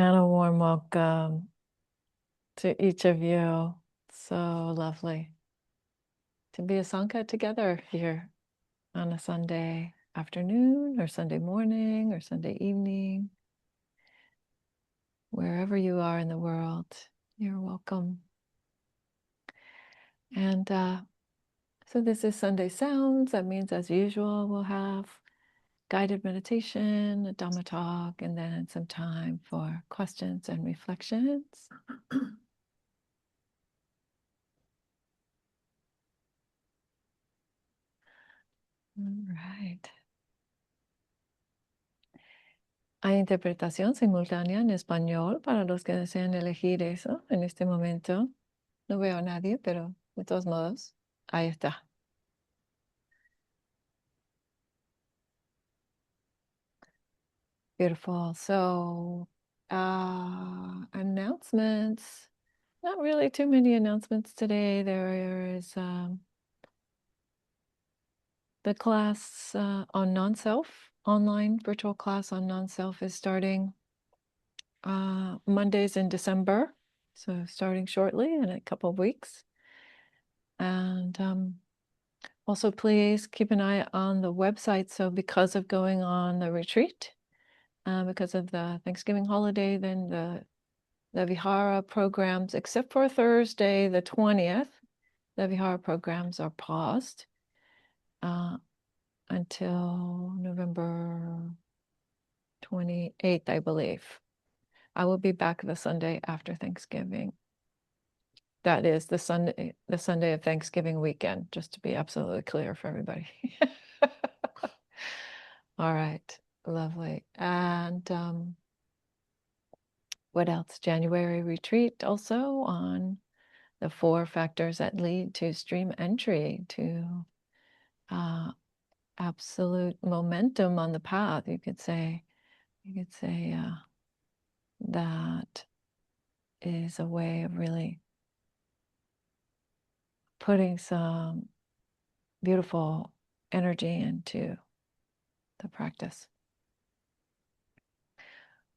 And a warm welcome to each of you. So lovely to be a Sangha together here on a Sunday afternoon or Sunday morning or Sunday evening. Wherever you are in the world, you're welcome. And so this is Sunday Sounds. That means, as usual, we'll have guided meditation, a Dhamma talk, and then some time for questions and reflections. All right. Hay interpretación simultánea en español para los que desean elegir eso en este momento. No veo a nadie, pero de todos modos, ahí está. Beautiful. So, announcements. Not really too many announcements today. There is the class on non-self, online virtual class on non-self is starting Mondays in December. So starting shortly in a couple of weeks. And also, please keep an eye on the website. So because of going on the retreat, because of the Thanksgiving holiday, then the vihara programs, except for Thursday, the 20th, the vihara programs are paused until November 28th, I believe. I will be back the Sunday after Thanksgiving. That is the Sunday of Thanksgiving weekend, just to be absolutely clear for everybody. All right, lovely. And what else? January retreat also on the 4 factors that lead to stream entry, to absolute momentum on the path. You could say that is a way of really putting some beautiful energy into the practice.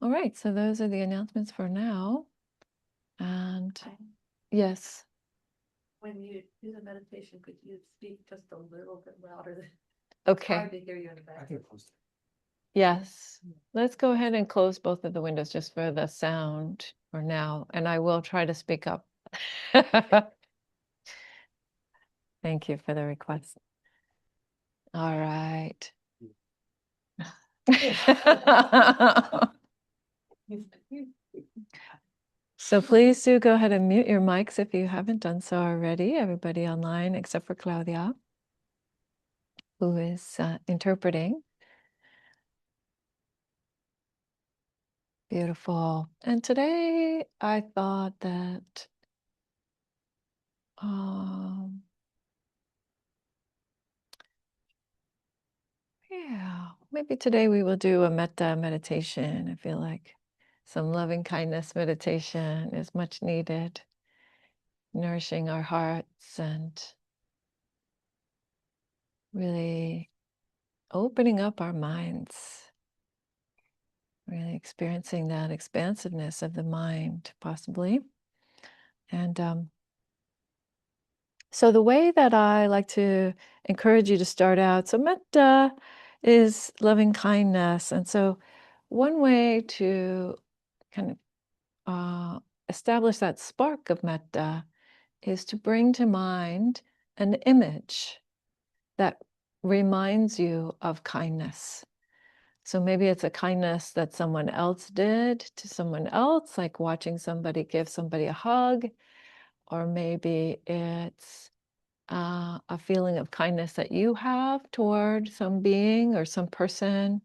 All right, so those are the announcements for now. And yes. When you do the meditation, could you speak just a little bit louder? Okay. It's hard to hear you in the back. Yes. Let's go ahead and close both of the windows just for the sound for now. And I will try to speak up. Thank you for the request. All right. So please do go ahead and mute your mics if you haven't done so already, everybody online except for Claudia, who is interpreting. Beautiful. And today I thought that yeah, maybe today we will do a metta meditation. I feel like some loving kindness meditation is much needed, nourishing our hearts and really opening up our minds, really experiencing that expansiveness of the mind, possibly. And so the way that I like to encourage you to start out, so metta is loving kindness. And so one way to kind of establish that spark of metta is to bring to mind an image that reminds you of kindness. So maybe it's a kindness that someone else did to someone else, like watching somebody give somebody a hug, or maybe it's a feeling of kindness that you have toward some being or some person.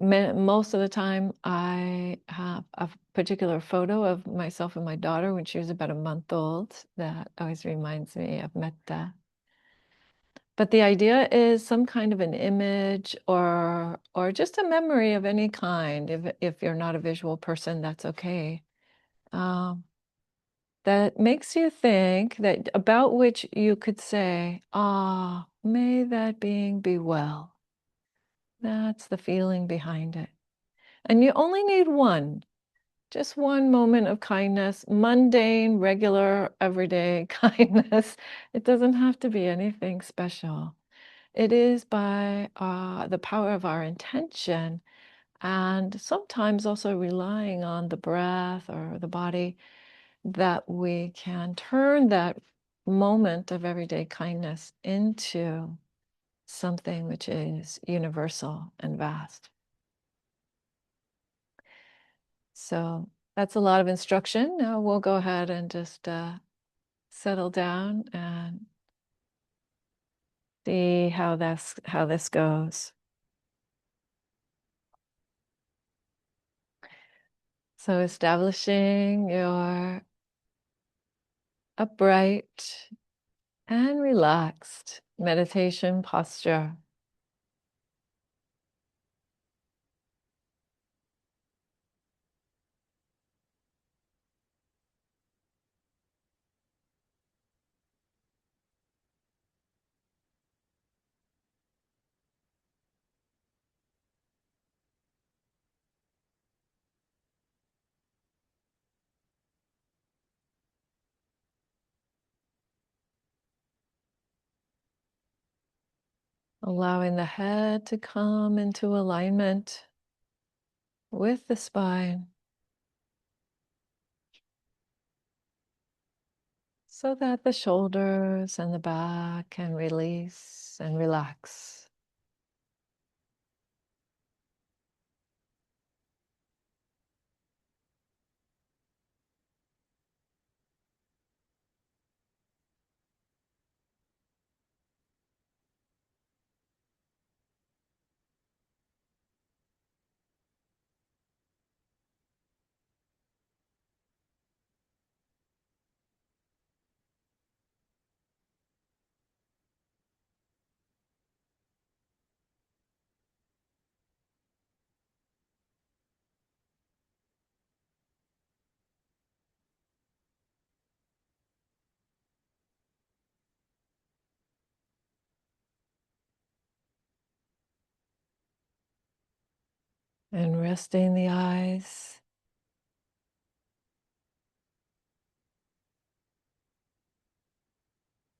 Most of the time, I have a particular photo of myself and my daughter when she was about a month old that always reminds me of metta. But the idea is some kind of an image or just a memory of any kind. If you're not a visual person, that's okay. That makes you think that about which you could say, may that being be well. That's the feeling behind it. And you only need one, just one moment of kindness, mundane, regular, everyday kindness. It doesn't have to be anything special. It is by the power of our intention, and sometimes also relying on the breath or the body, that we can turn that moment of everyday kindness into something which is universal and vast. So that's a lot of instruction. Now we'll go ahead and just settle down and see how this goes. So establishing your upright and relaxed meditation posture. Allowing the head to come into alignment with the spine so that the shoulders and the back can release and relax. And resting the eyes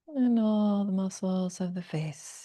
and all the muscles of the face.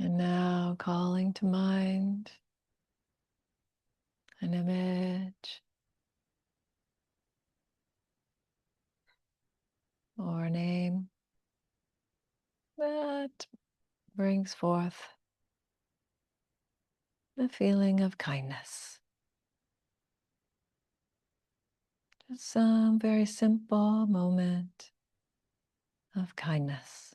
And now calling to mind an image or a name that brings forth the feeling of kindness. Just some very simple moment of kindness.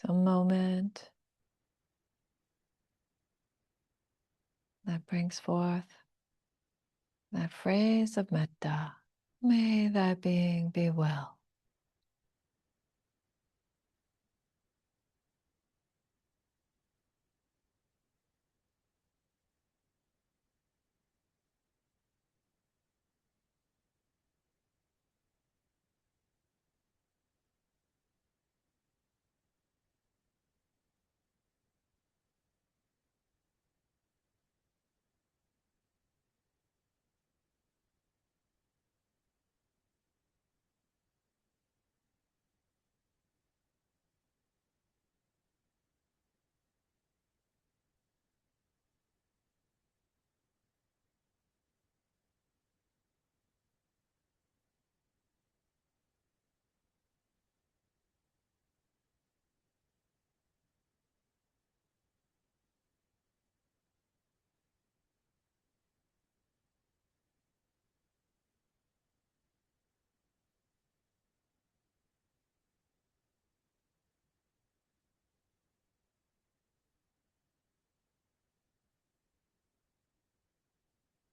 A moment that brings forth that phrase of metta. May that being be well.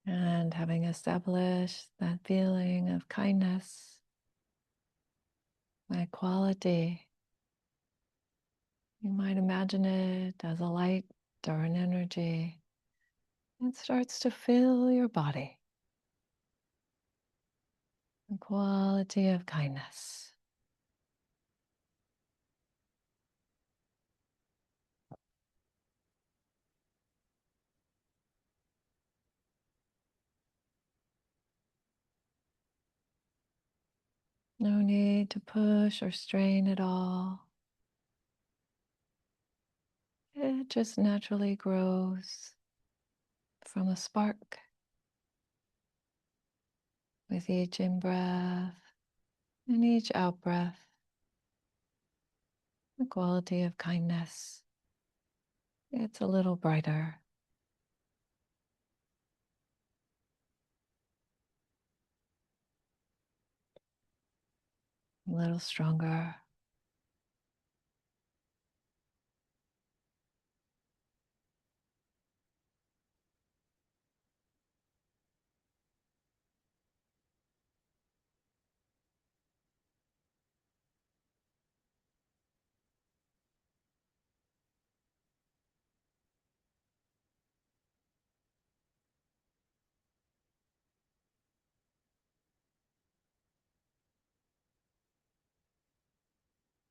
And having established that feeling of kindness, that quality, you might imagine it as a light or an energy. It starts to fill your body. The quality of kindness. No need to push or strain at all. It just naturally grows from a spark with each in-breath and each out-breath. The quality of kindness gets a little brighter, a little stronger.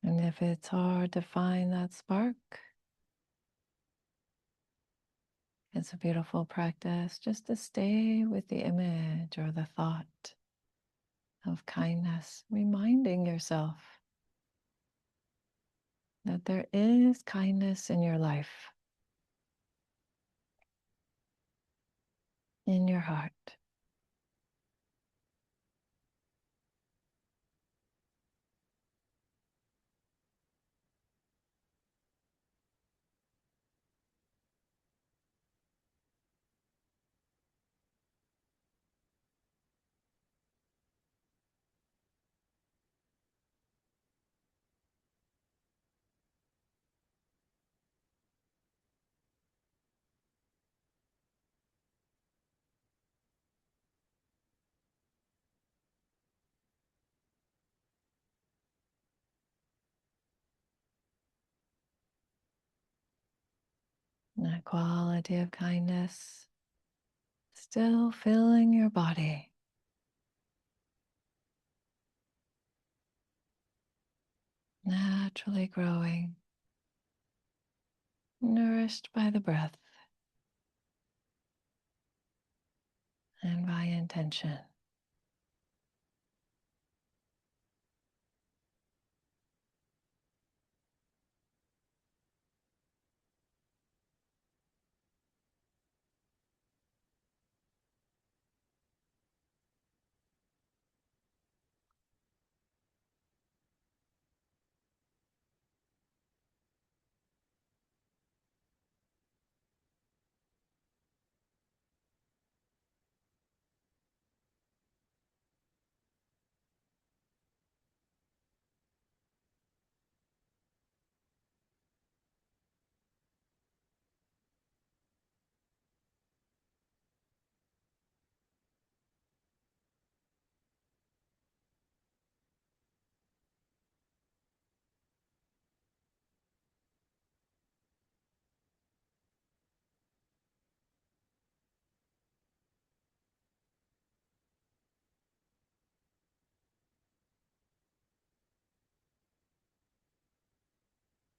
And if it's hard to find that spark, it's a beautiful practice just to stay with the image or the thought of kindness, reminding yourself that there is kindness in your life, in your heart. That quality of kindness still filling your body. Naturally growing, nourished by the breath and by intention.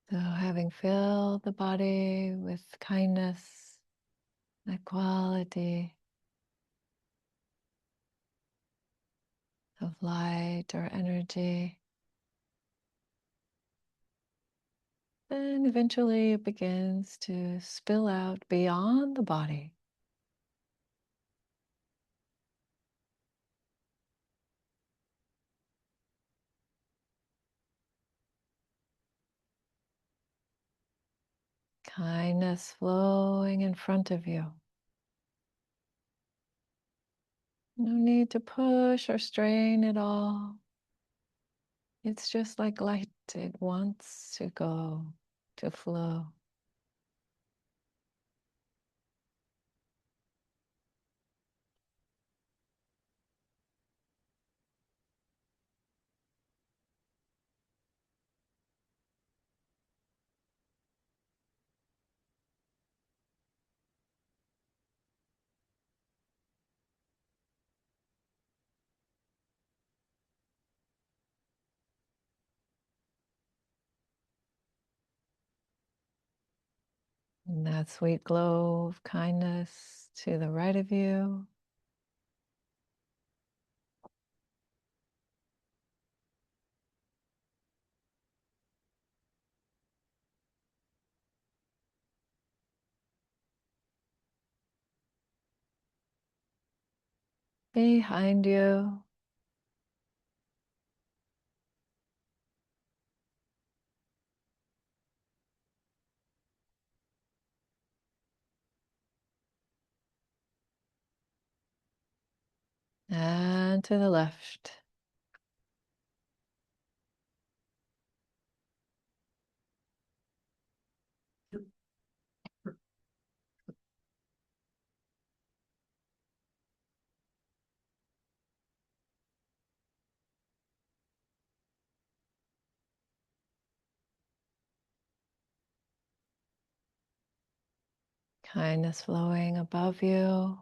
So having filled the body with kindness, that quality of light or energy, then eventually it begins to spill out beyond the body. Kindness flowing in front of you. No need to push or strain at all. It's just like light. It wants to go, to flow. And that sweet glow of kindness to the right of you. Behind you. And to the left. Kindness flowing above you.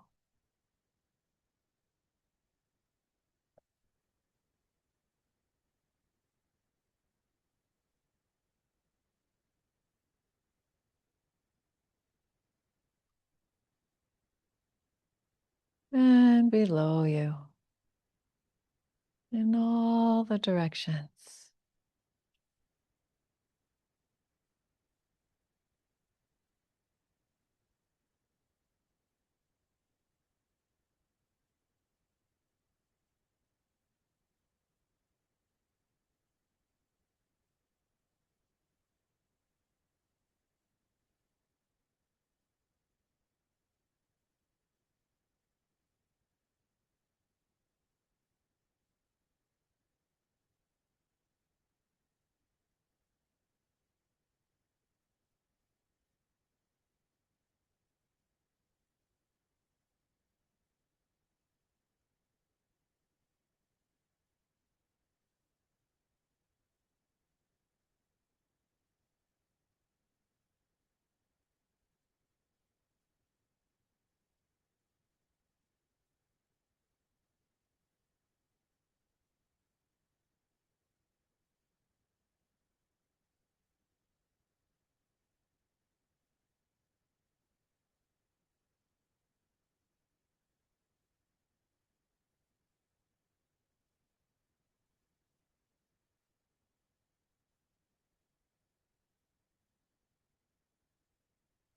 And below you. In all the directions.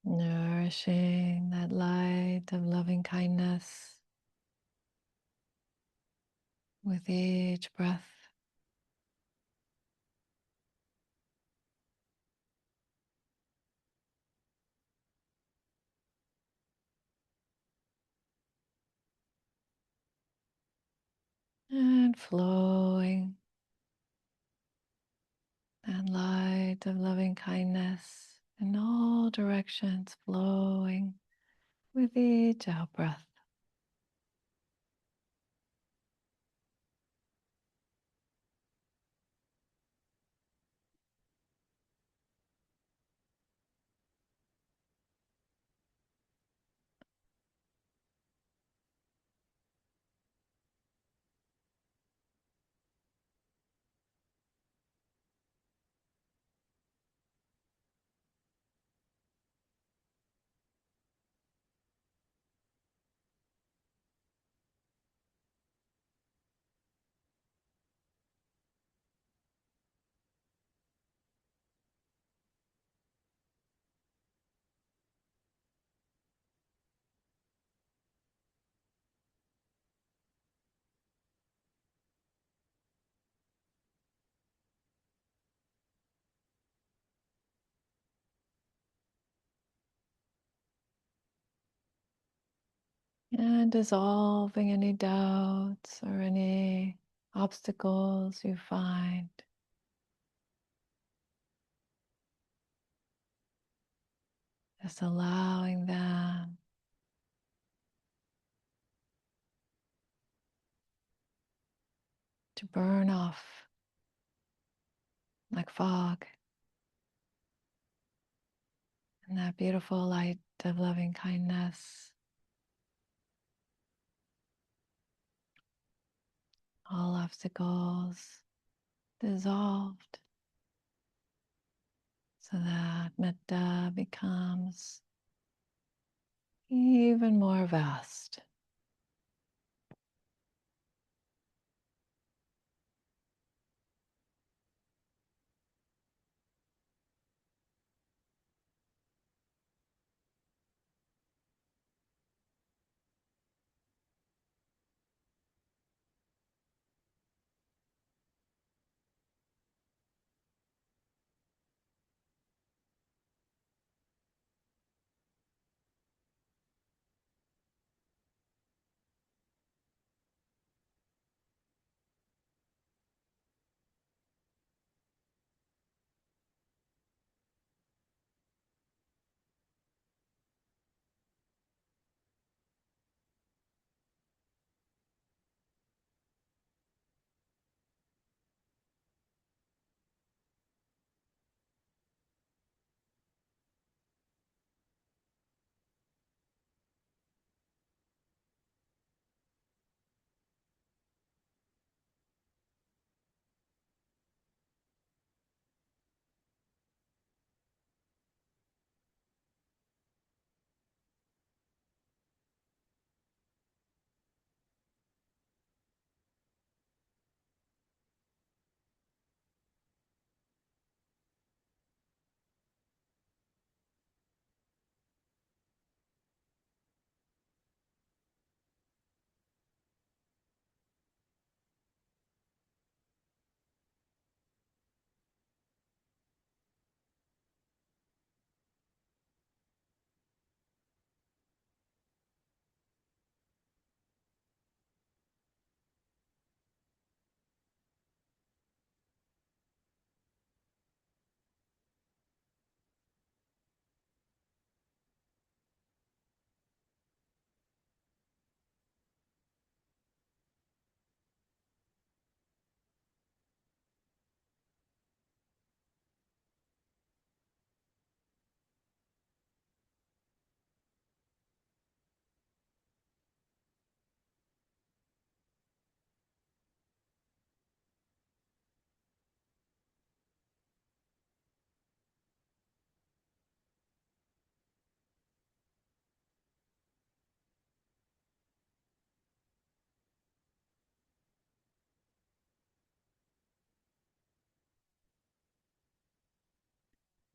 Nourishing that light of loving kindness with each breath. And flowing that light of loving kindness in all directions, flowing with each out breath. And dissolving any doubts or any obstacles you find. Just allowing them to burn off like fog. And that beautiful light of loving kindness, all obstacles dissolved, so that metta becomes even more vast.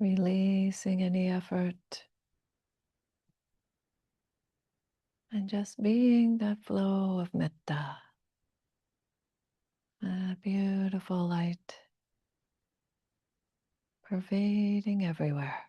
Releasing any effort and just being that flow of metta, a beautiful light pervading everywhere.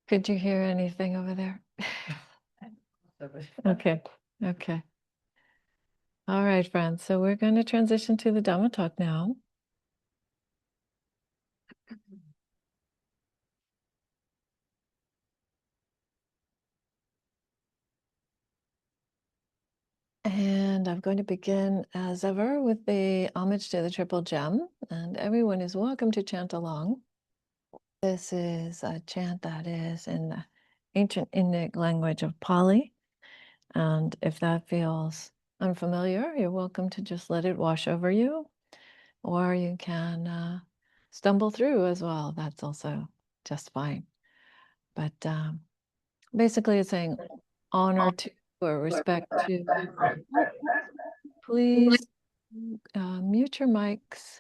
Could you hear anything over there? Okay. Okay. All right, friends. So we're going to transition to the Dhamma talk now. And I'm going to begin, as ever, with the homage to the Triple Gem. And everyone is welcome to chant along. This is a chant that is in the ancient Indic language of Pali. And if that feels unfamiliar, you're welcome to just let it wash over you. Or you can stumble through as well. That's also just fine. But basically, it's saying honor to or respect to. Please mute your mics.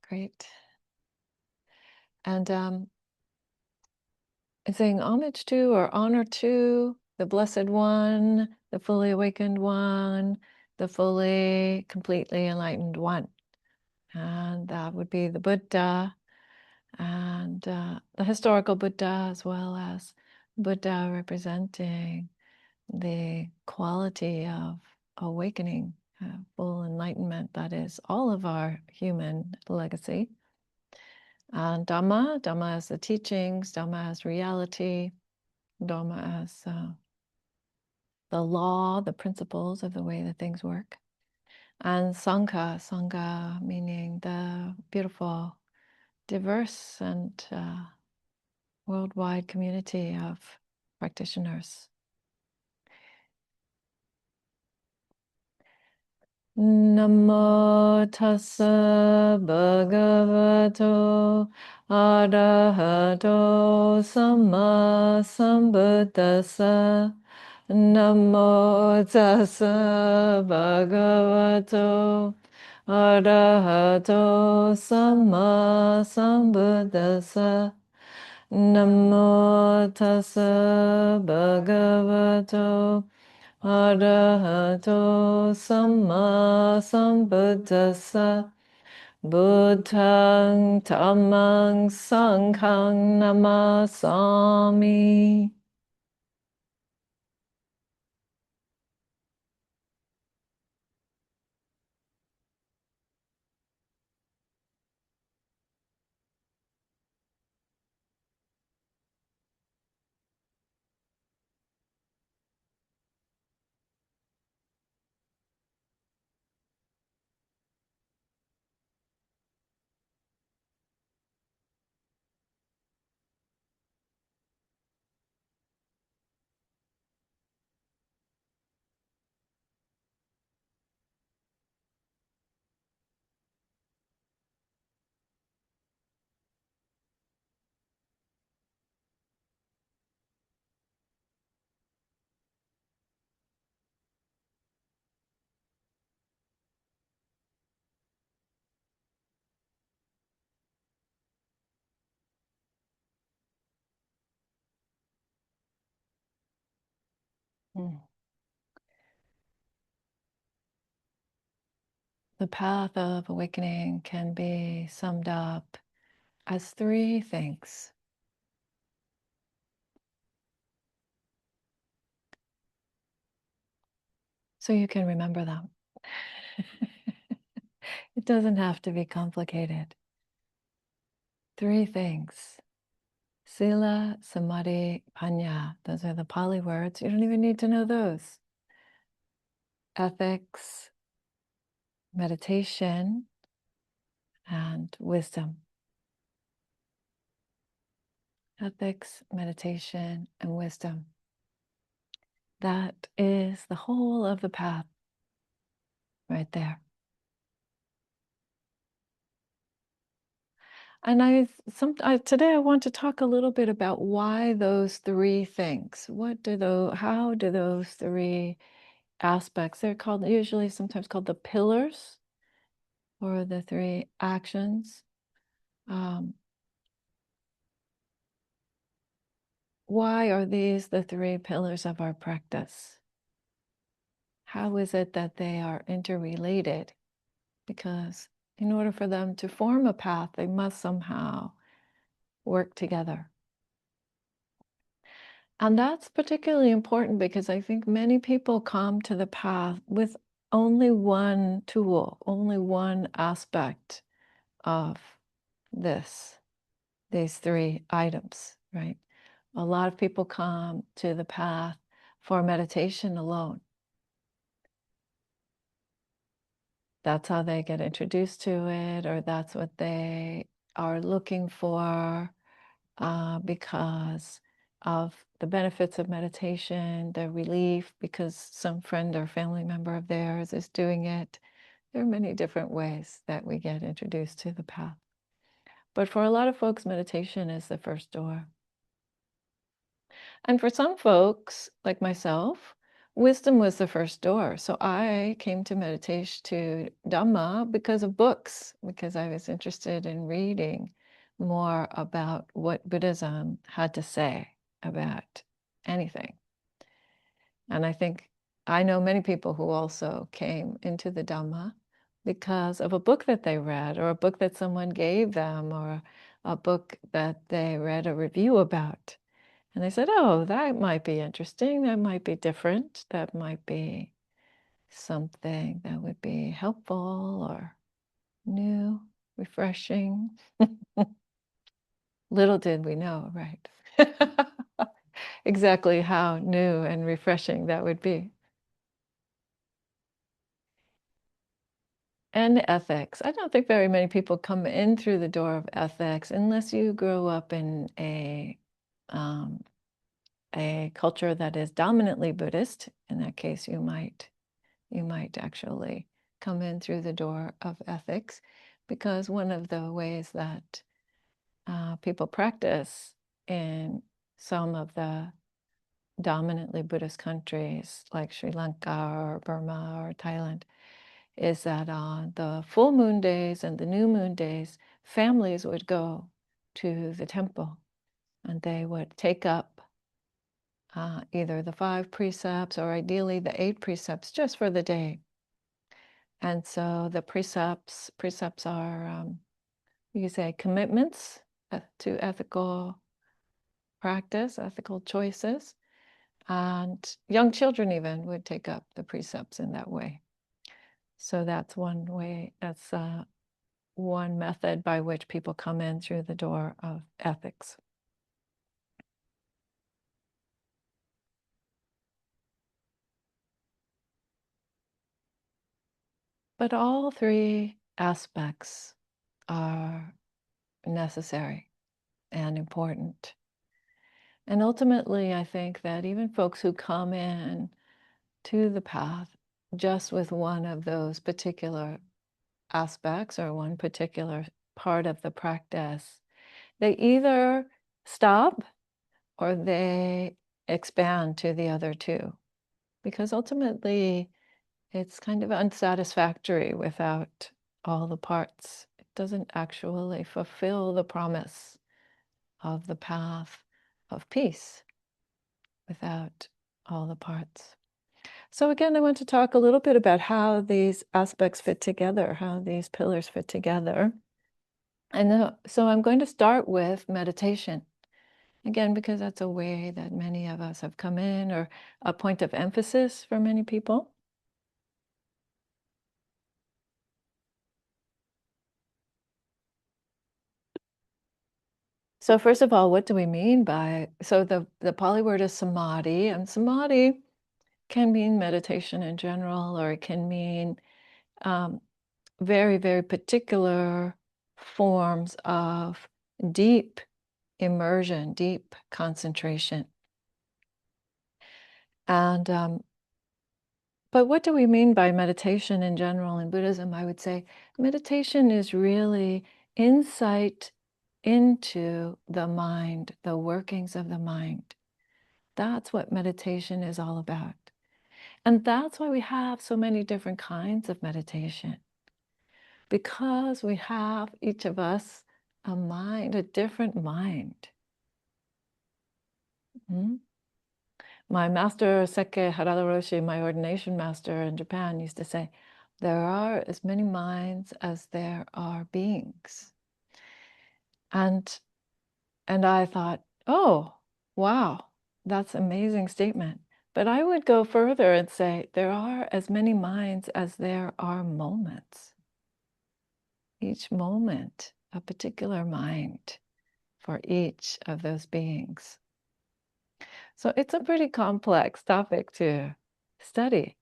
Great. And it's saying homage to or honor to the Blessed One, the fully awakened one, the fully, completely enlightened one. And that would be the Buddha and the historical Buddha, as well as Buddha representing the quality of awakening, full enlightenment that is all of our human legacy. And Dhamma as the teachings, Dhamma as reality, Dhamma as the law, the principles of the way that things work. And Sangha meaning the beautiful, diverse and worldwide community of practitioners. Namo tassa bhagavato arahato samma sambuddhassa. Namo tassa bhagavato arahato samma sambuddhassa. Namo tassa bhagavato arahato samma sambuddhassa. Buddhang dhammang sanghang namasami. The path of awakening can be summed up as three things. So you can remember them. It doesn't have to be complicated. Three things. Sila, Samadhi, Panya. Those are the Pali words. You don't even need to know those. Ethics, meditation, and wisdom. Ethics, meditation, and wisdom. That is the whole of the path right there. And today I want to talk a little bit about why those three things. How do those three aspects, they're called usually sometimes called the pillars or the three actions. Why are these the three pillars of our practice? How is it that they are interrelated? Because In order for them to form a path, they must somehow work together. And that's particularly important because I think many people come to the path with only one tool, only one aspect of these three items, right? A lot of people come to the path for meditation alone. That's how they get introduced to it, or that's what they are looking for because of the benefits of meditation, the relief because some friend or family member of theirs is doing it. There are many different ways that we get introduced to the path. But for a lot of folks, meditation is the first door. And for some folks, like myself, wisdom was the first door. So I came to meditation, to Dhamma, because of books, because I was interested in reading more about what Buddhism had to say about anything. And I think I know many people who also came into the Dhamma because of a book that they read, or a book that someone gave them, or a book that they read a review about. And they said, oh, that might be interesting. That might be different. That might be something that would be helpful or new, refreshing. Little did we know, right? Exactly how new and refreshing that would be. And ethics. I don't think very many people come in through the door of ethics unless you grow up in a culture that is dominantly Buddhist. In that case, you might actually come in through the door of ethics, because one of the ways that people practice in some of the dominantly Buddhist countries like Sri Lanka or Burma or Thailand is that on the full moon days and the new moon days, families would go to the temple and they would take up either the 5 precepts or ideally the 8 precepts just for the day. And so the precepts are, you could say, commitments to ethical practice, ethical choices. And young children even would take up the precepts in that way. So that's one way, that's one method by which people come in through the door of ethics. But all 3 aspects are necessary and important. And ultimately, I think that even folks who come in to the path just with one of those particular aspects or one particular part of the practice, they either stop or they expand to the other 2, because ultimately it's kind of unsatisfactory without all the parts. It doesn't actually fulfill the promise of the path of peace without all the parts. So again, I want to talk a little bit about how these aspects fit together, how these pillars fit together. And so I'm going to start with meditation. Again, because that's a way that many of us have come in, or a point of emphasis for many people. So first of all, what do we mean by, so the Pali word is samadhi, and samadhi can mean meditation in general, or it can mean very, very particular forms of deep immersion, deep concentration. And but what do we mean by meditation in general in Buddhism? I would say meditation is really insight into the mind, the workings of the mind. That's what meditation is all about. And that's why we have so many different kinds of meditation. Because we have, each of us, a mind, a different mind. My master, Seke Harada Roshi, my ordination master in Japan, used to say, There are as many minds as there are beings. And I thought, oh, wow, that's an amazing statement. But I would go further and say there are as many minds as there are moments. Each moment, a particular mind for each of those beings. So it's a pretty complex topic to study.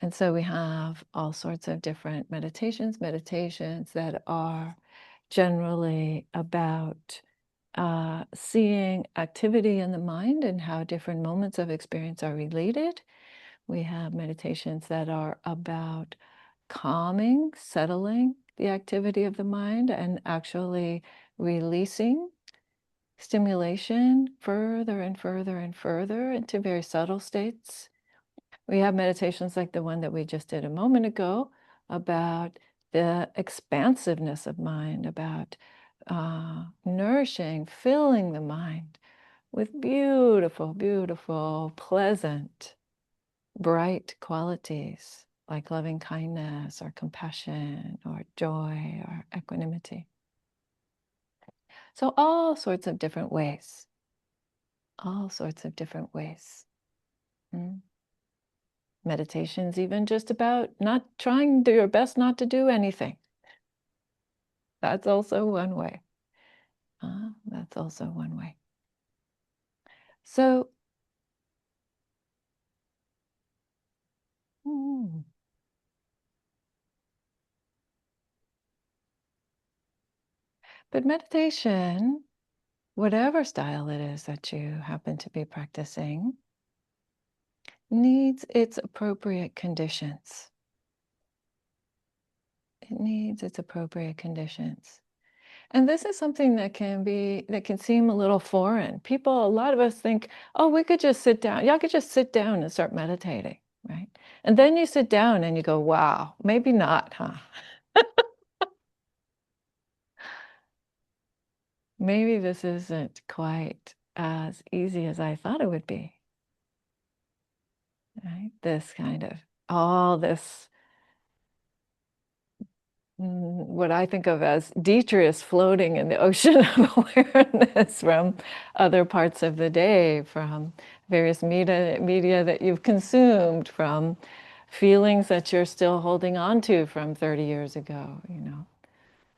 And so we have all sorts of different meditations that are generally about seeing activity in the mind and how different moments of experience are related. We have meditations that are about calming, settling the activity of the mind and actually releasing stimulation further and further and further into very subtle states. We have meditations like the one that we just did a moment ago about the expansiveness of mind, about nourishing, filling the mind with beautiful, beautiful, pleasant, bright qualities like loving kindness or compassion or joy or equanimity. So all sorts of different ways, all sorts of different ways. Meditation's even just about not trying to your best not to do anything. That's also one way. That's also one way. So, but meditation, whatever style it is that you happen to be practicing, needs its appropriate conditions. It needs its appropriate conditions. And this is something that can seem a little foreign. A lot of us think, oh, we could just sit down. Y'all could just sit down and start meditating, right? And then you sit down and you go, wow, maybe not, huh? Maybe this isn't quite as easy as I thought it would be, right? This kind of, all this, what I think of as detritus floating in the ocean of awareness from other parts of the day, from various media that you've consumed, from feelings that you're still holding on to from 30 years ago,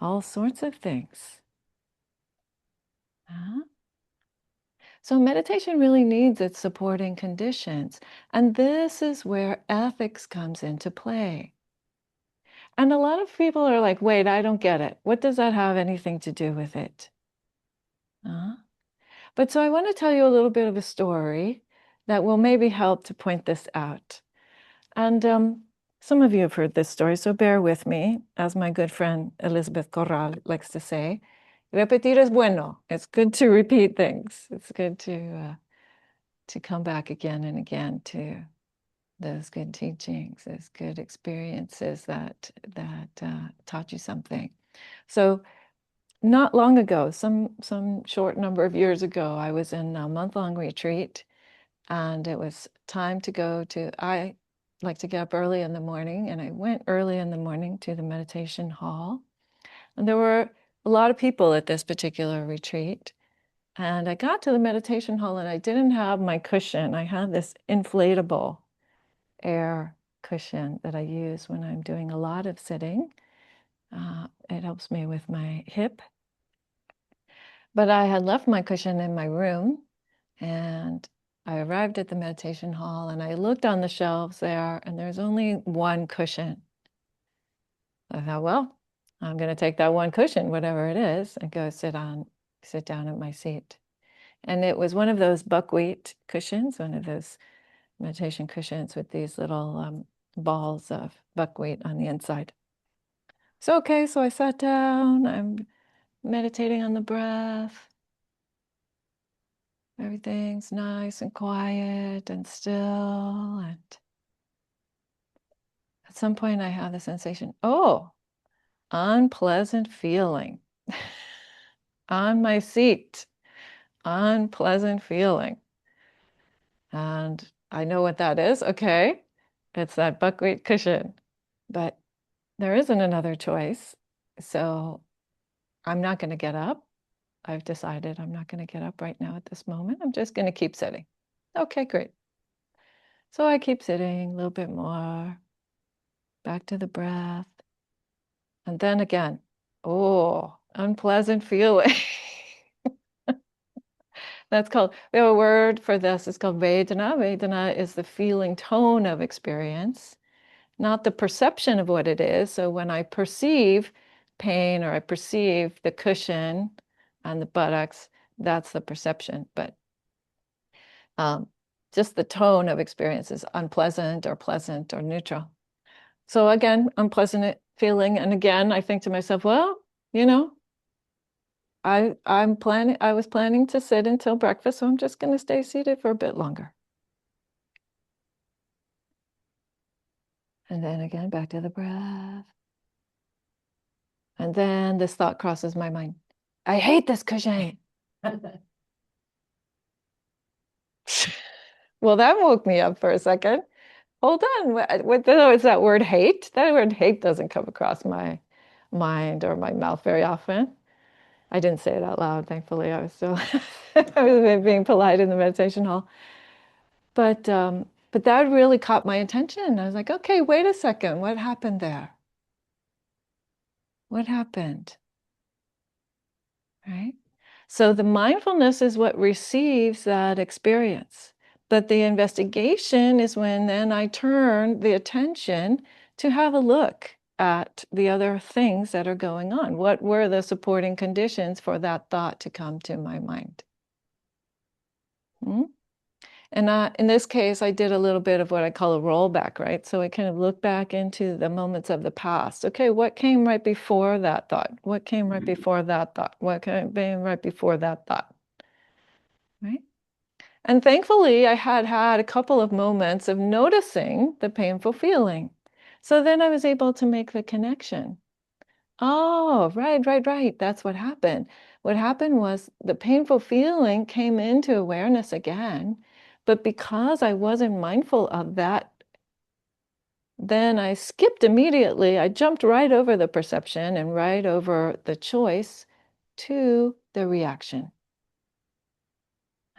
all sorts of things. So meditation really needs its supporting conditions. And this is where ethics comes into play. And a lot of people are like, wait, I don't get it. What does that have anything to do with it? But so I want to tell you a little bit of a story that will maybe help to point this out. And some of you have heard this story, so bear with me. As my good friend Elizabeth Corral likes to say, repetir es bueno. It's good to repeat things. It's good to come back again and again to those good teachings, those good experiences that taught you something. So not long ago, some short number of years ago, I was in a month-long retreat, and it was time to go to, I like to get up early in the morning, and I went early in the morning to the meditation hall. And there were a lot of people at this particular retreat. And I got to the meditation hall and I didn't have my cushion. I had this inflatable air cushion that I use when I'm doing a lot of sitting. It helps me with my hip. But I had left my cushion in my room, and I arrived at the meditation hall and I looked on the shelves there, and there's only one cushion. I thought, well, I'm going to take that one cushion, whatever it is, and go sit down at my seat. And it was one of those buckwheat cushions, one of those meditation cushions with these little balls of buckwheat on the inside. So, okay, so I sat down, I'm meditating on the breath. Everything's nice and quiet and still. And at some point, I have the sensation, oh, unpleasant feeling on my seat, unpleasant feeling. And I know what that is. Okay, it's that buckwheat cushion. but there isn't another choice. So I'm not going to get up. I've decided I'm not going to get up right now at this moment. I'm just going to keep sitting. Okay, great. So I keep sitting a little bit more, back to the breath. And then again, oh, unpleasant feeling. That's called, we have a word for this. It's called Vedana. Vedana is the feeling tone of experience, not the perception of what it is. So when I perceive pain or I perceive the cushion and the buttocks, that's the perception. But just the tone of experience is unpleasant or pleasant or neutral. So again, unpleasant feeling. And again, I think to myself, well, you know, I was planning to sit until breakfast, so I'm just going to stay seated for a bit longer. And then again, back to the breath. And then this thought crosses my mind. I hate this cushion. Well, that woke me up for a second. Hold on. What is that word hate? That word hate doesn't come across my mind or my mouth very often. I didn't say it out loud, thankfully. I was still I was being polite in the meditation hall. But that really caught my attention. I was like, okay, wait a second. What happened there? What happened? Right? So the mindfulness is what receives that experience. But the investigation is when then I turn the attention to have a look at the other things that are going on. What were the supporting conditions for that thought to come to my mind? Hmm? And in this case, I did a little bit of what I call a rollback, right? So I kind of look back into the moments of the past. Okay, what came right before that thought? What came right before that thought? What came right before that thought? Right? And thankfully, I had a couple of moments of noticing the painful feeling. So then I was able to make the connection. Oh, right. That's what happened. What happened was the painful feeling came into awareness again, but because I wasn't mindful of that, then I skipped immediately. I jumped right over the perception and right over the choice to the reaction.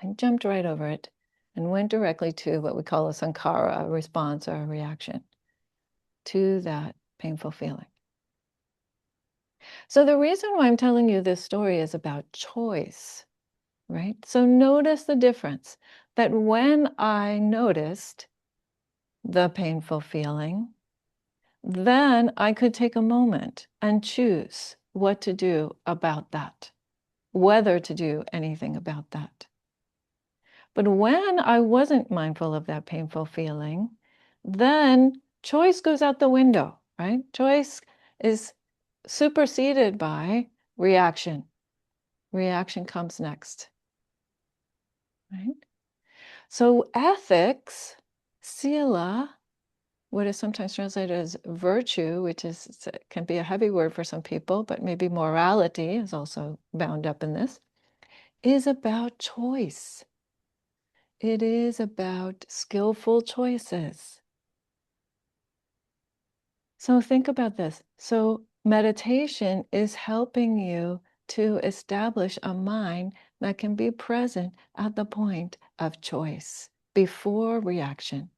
I jumped right over it and went directly to what we call a sankhara, a response or a reaction to that painful feeling. So the reason why I'm telling you this story is about choice, right? So notice the difference that when I noticed the painful feeling, then I could take a moment and choose what to do about that, whether to do anything about that. But when I wasn't mindful of that painful feeling, then choice goes out the window, right? Choice is superseded by reaction. Reaction comes next, right? So ethics, sila, what is sometimes translated as virtue, which is can be a heavy word for some people, but maybe morality is also bound up in this, is about choice. It is about skillful choices. So think about this. So meditation is helping you to establish a mind that can be present at the point of choice before reaction.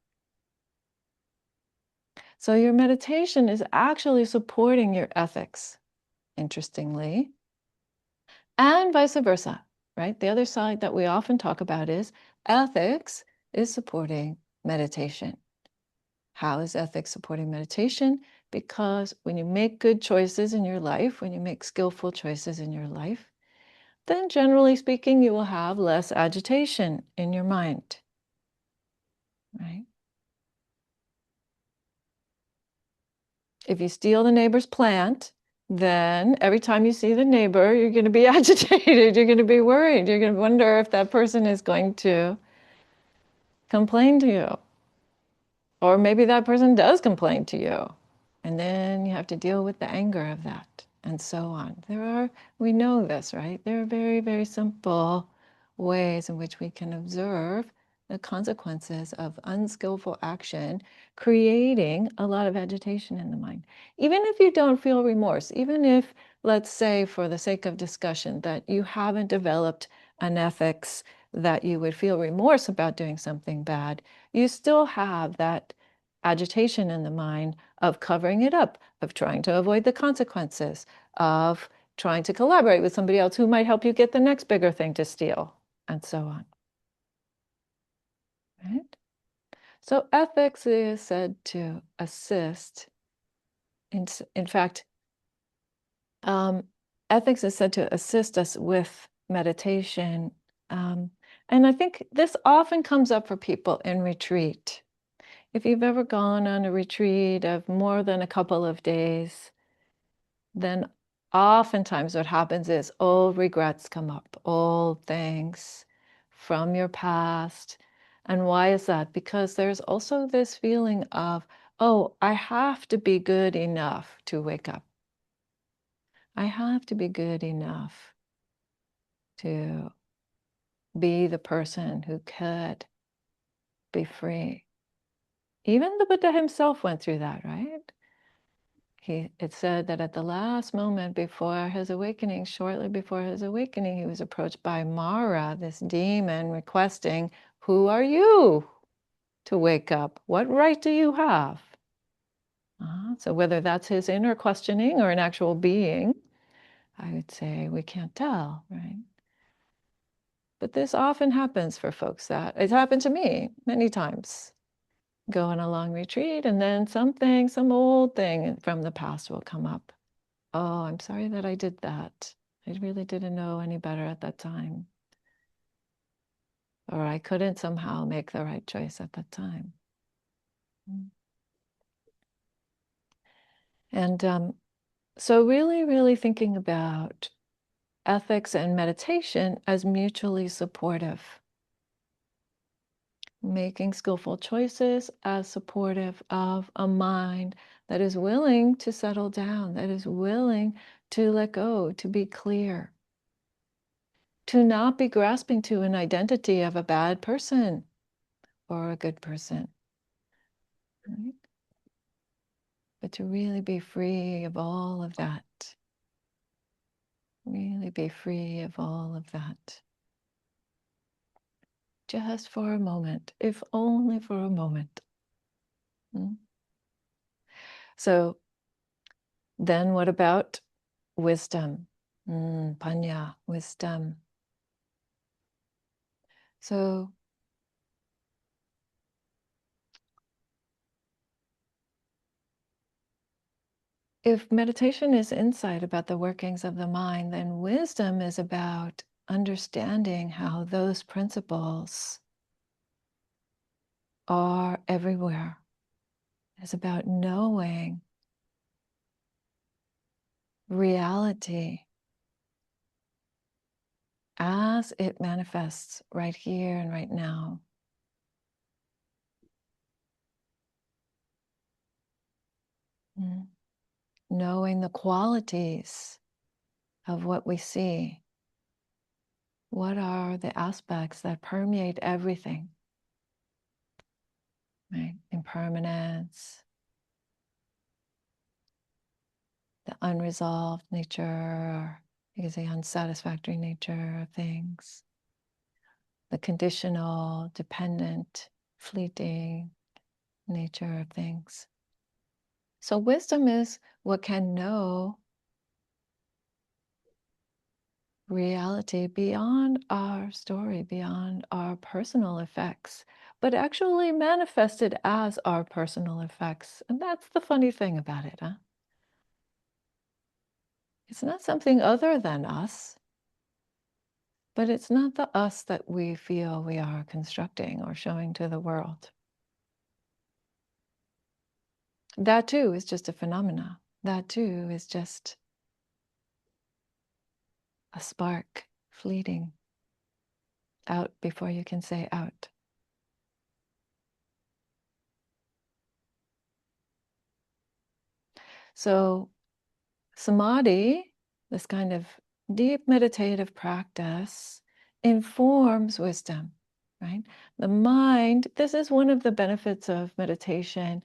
So your meditation is actually supporting your ethics, interestingly, and vice versa, right? The other side that we often talk about is ethics is supporting meditation. How is ethics supporting meditation? Because when you make good choices in your life, when you make skillful choices in your life, then generally speaking, you will have less agitation in your mind, right? If you steal the neighbor's plant, then every time you see the neighbor, you're going to be agitated, you're going to be worried, you're going to wonder if that person is going to complain to you. Or maybe that person does complain to you. And then you have to deal with the anger of that, and so on. We know this, right? There are very, very simple ways in which we can observe the consequences of unskillful action, creating a lot of agitation in the mind. Even if you don't feel remorse, even if, let's say, for the sake of discussion, that you haven't developed an ethics that you would feel remorse about doing something bad, you still have that agitation in the mind of covering it up, of trying to avoid the consequences, of trying to collaborate with somebody else who might help you get the next bigger thing to steal, and so on. Right? So ethics is said to assist. In fact, ethics is said to assist us with meditation. And I think this often comes up for people in retreat. If you've ever gone on a retreat of more than a couple of days, then oftentimes what happens is old regrets come up, old things from your past. And why is that? Because there's also this feeling of, oh, I have to be good enough to wake up. I have to be good enough to be the person who could be free. Even the Buddha himself went through that, right? It said that at the last moment before his awakening, shortly before his awakening, he was approached by Mara, this demon, requesting, "Who are you to wake up? What right do you have?" So whether that's his inner questioning or an actual being, I would say we can't tell, right? But this often happens for folks. That it's happened to me many times. Go on a long retreat, and then something, some old thing from the past will come up. Oh, I'm sorry that I did that. I really didn't know any better at that time. Or I couldn't somehow make the right choice at that time. And so really, really thinking about ethics and meditation as mutually supportive. Making skillful choices as supportive of a mind that is willing to settle down, that is willing to let go, to be clear, to not be grasping to an identity of a bad person or a good person, right? But to really be free of all of that. Really be free of all of that. Just for a moment, if only for a moment. So then what about wisdom? Panya, wisdom. So if meditation is insight about the workings of the mind, then wisdom is about understanding how those principles are everywhere. It's about knowing reality as it manifests right here and right now. Knowing the qualities of what we see. What are the aspects that permeate everything? Right? Impermanence, the unresolved nature, or you could say unsatisfactory nature of things, the conditional, dependent, fleeting nature of things. So wisdom is what can know reality beyond our story, beyond our personal effects, but actually manifested as our personal effects. And that's the funny thing about it, huh? It's not something other than us, but it's not the us that we feel we are constructing or showing to the world. That too is just a phenomena. That too is just a spark fleeting out before you can say out. So samadhi, this kind of deep meditative practice, informs wisdom, right? The mind, this is one of the benefits of meditation.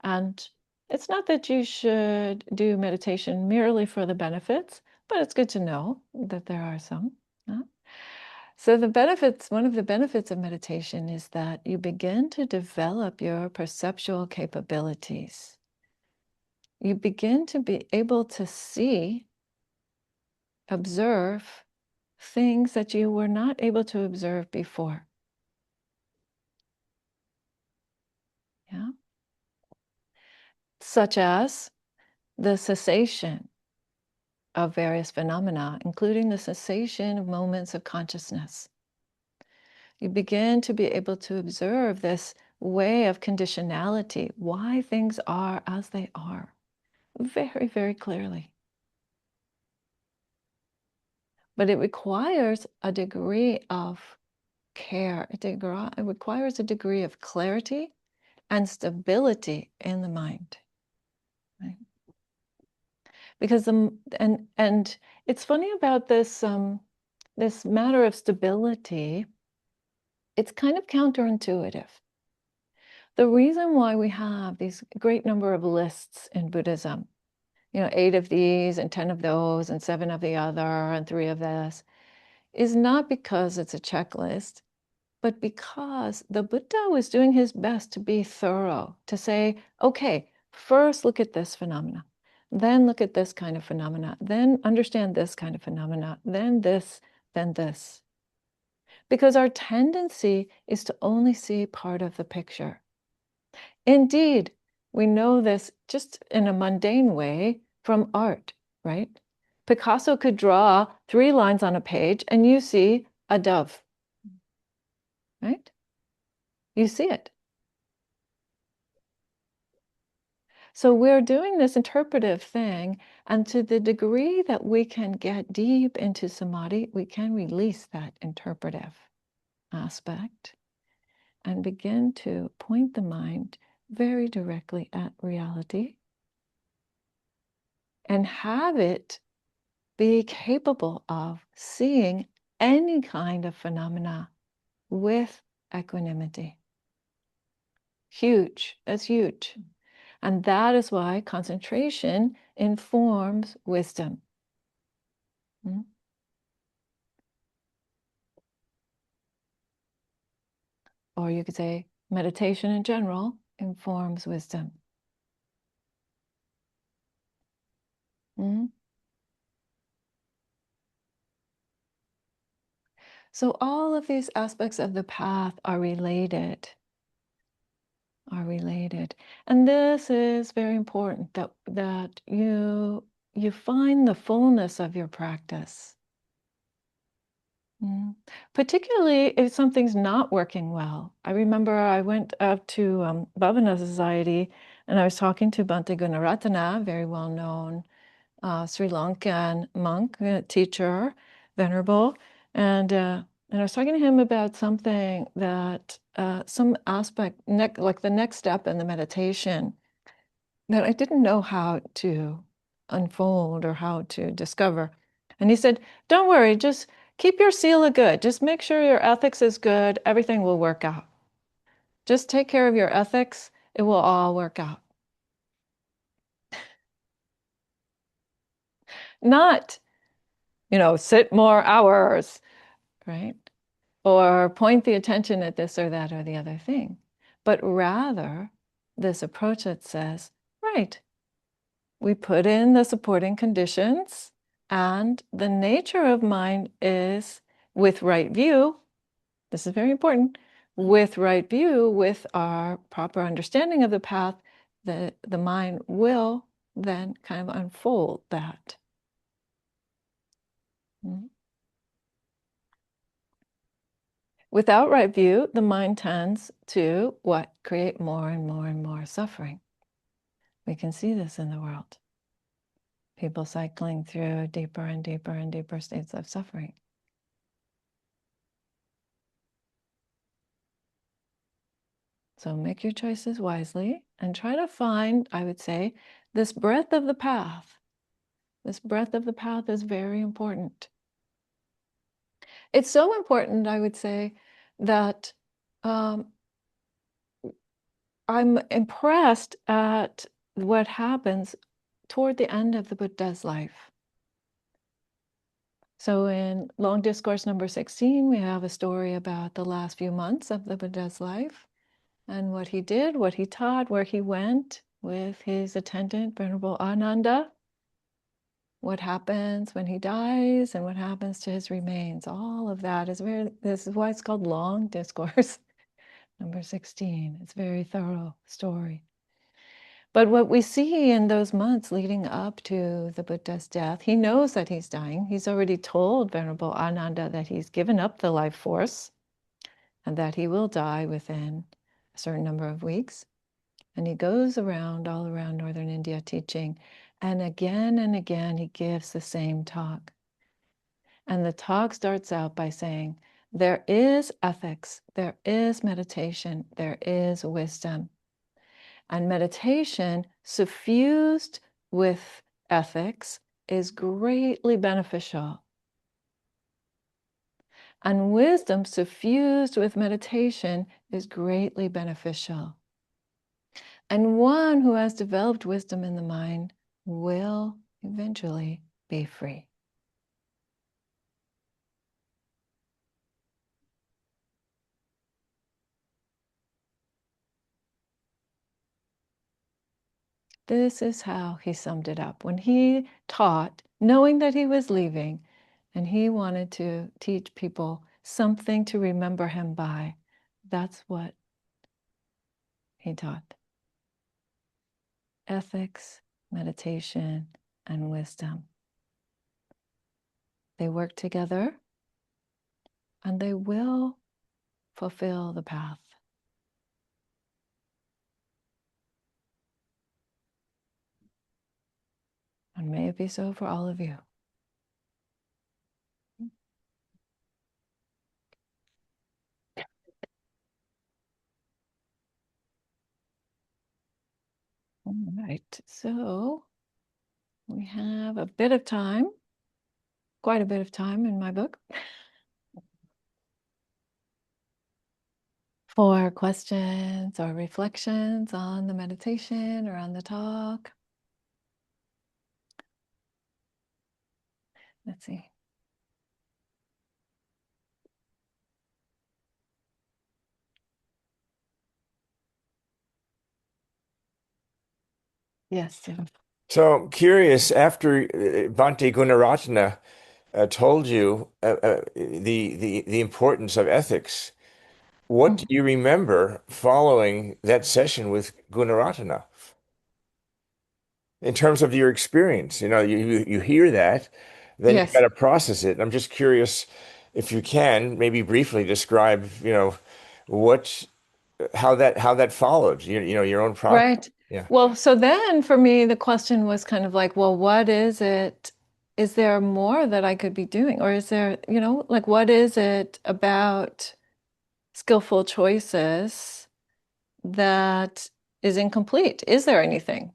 And it's not that you should do meditation merely for the benefits, but it's good to know that there are some. So the benefits, one of the benefits of meditation is that you begin to develop your perceptual capabilities. You begin to be able to see, observe things that you were not able to observe before. Yeah. Such as the cessation of various phenomena, including the cessation of moments of consciousness. You begin to be able to observe this way of conditionality, why things are as they are, very, very clearly. But it requires a degree of care. It requires a degree of clarity and stability in the mind. Right? Because and it's funny about this this matter of stability. It's kind of counterintuitive. The reason why we have these great number of lists in Buddhism, 8 of these and 10 of those and 7 of the other and 3 of this, is not because it's a checklist, but because the Buddha was doing his best to be thorough, to say, okay, first look at this phenomena, then look at this kind of phenomena, then understand this kind of phenomena, then this, then this. Because our tendency is to only see part of the picture. Indeed, we know this just in a mundane way from art, right? Picasso could draw 3 lines on a page and you see a dove, right? You see it. So we're doing this interpretive thing, and to the degree that we can get deep into samadhi, we can release that interpretive aspect and begin to point the mind very directly at reality and have it be capable of seeing any kind of phenomena with equanimity. Huge. That's huge. And that is why concentration informs wisdom. Or you could say meditation in general informs wisdom. So all of these aspects of the path are related. And this is very important, that you find the fullness of your practice. Particularly if something's not working well. I remember I went up to Bhavana Society and I was talking to Bhante Gunaratana, very well-known Sri Lankan monk, teacher, venerable, and I was talking to him about something that some aspect, like the next step in the meditation, that I didn't know how to unfold or how to discover. And he said, "Don't worry, just keep your sila good. Just make sure your ethics is good. Everything will work out. Just take care of your ethics. It will all work out." Not, sit more hours, right? Or point the attention at this or that or the other thing, but rather this approach that says, right, we put in the supporting conditions, and the nature of mind is, with right view, this is very important, with right view, with our proper understanding of the path, the mind will then kind of unfold that. Without right view, the mind tends to what? Create more and more and more suffering. We can see this in the world. People cycling through deeper and deeper and deeper states of suffering. So make your choices wisely and try to find, I would say, this breadth of the path. This breadth of the path is very important. It's so important, I would say, that I'm impressed at what happens toward the end of the Buddha's life. So in Long Discourse number 16, we have a story about the last few months of the Buddha's life and what he did, what he taught, where he went with his attendant, Venerable Ananda, what happens when he dies and what happens to his remains. All of that is this is why it's called Long Discourse number 16. It's a very thorough story. But what we see in those months leading up to the Buddha's death, he knows that he's dying. He's already told Venerable Ananda that he's given up the life force and that he will die within a certain number of weeks. And he goes around, all around northern India teaching. And again, he gives the same talk. And the talk starts out by saying, there is ethics, there is meditation, there is wisdom. And meditation suffused with ethics is greatly beneficial. And wisdom suffused with meditation is greatly beneficial. And one who has developed wisdom in the mind will eventually be free. This is how he summed it up. When he taught, knowing that he was leaving, and he wanted to teach people something to remember him by, that's what he taught. Ethics, meditation, and wisdom. They work together, and they will fulfill the path. And may it be so for all of you. All right, so we have a bit of time, quite a bit of time in my book, for questions or reflections on the meditation or on the talk. Let's see. Yes, Jim. So curious, after Bhante Gunaratana told you the importance of ethics, what do you remember following that session with Gunaratana in terms of your experience? You know, you hear that, then you got Yes. to process it. I'm just curious if you can maybe briefly describe, what how that followed, your own process. Right. Yeah. Well, so then for me, the question was kind of like, well, what is it? Is there more that I could be doing? Or is there, like, what is it about skillful choices that is incomplete? Is there anything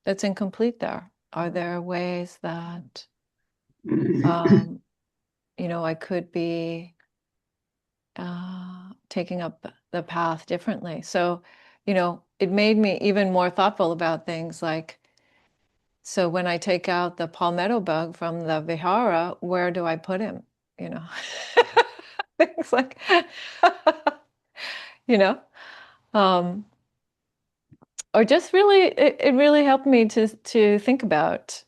that's incomplete there? Are there ways that, I could be taking up the path differently? So, it made me even more thoughtful about things like, so when I take out the palmetto bug from the vihara, where do I put him? Things like, you know, um, or just really, it really helped me to think about,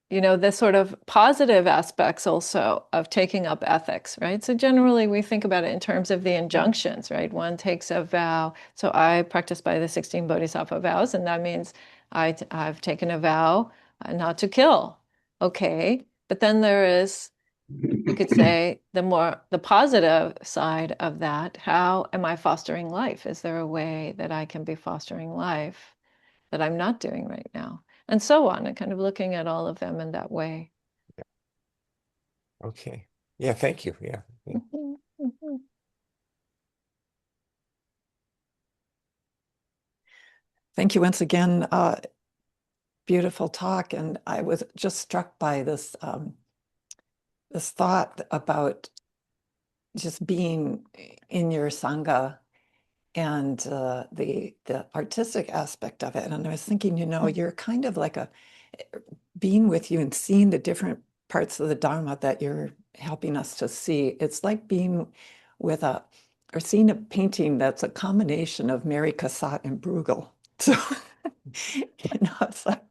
the sort of positive aspects also of taking up ethics, right? So generally we think about it in terms of the injunctions, right? One takes a vow. So I practice by the 16 Bodhisattva vows, and that means I've taken a vow not to kill. Okay. But then there is, we could say, the positive side of that. How am I fostering life? Is there a way that I can be fostering life that I'm not doing right now? And so on, and kind of looking at all of them in that way. Okay. Yeah, thank you. Yeah. Mhm, mhm. Thank you once again. Beautiful talk. And I was just struck by this thought about just being in your Sangha and the artistic aspect of it. And I was thinking, you're kind of like being with you and seeing the different parts of the Dharma that you're helping us to see. It's like being with or seeing a painting that's a combination of Mary Cassatt and Bruegel. So, it's like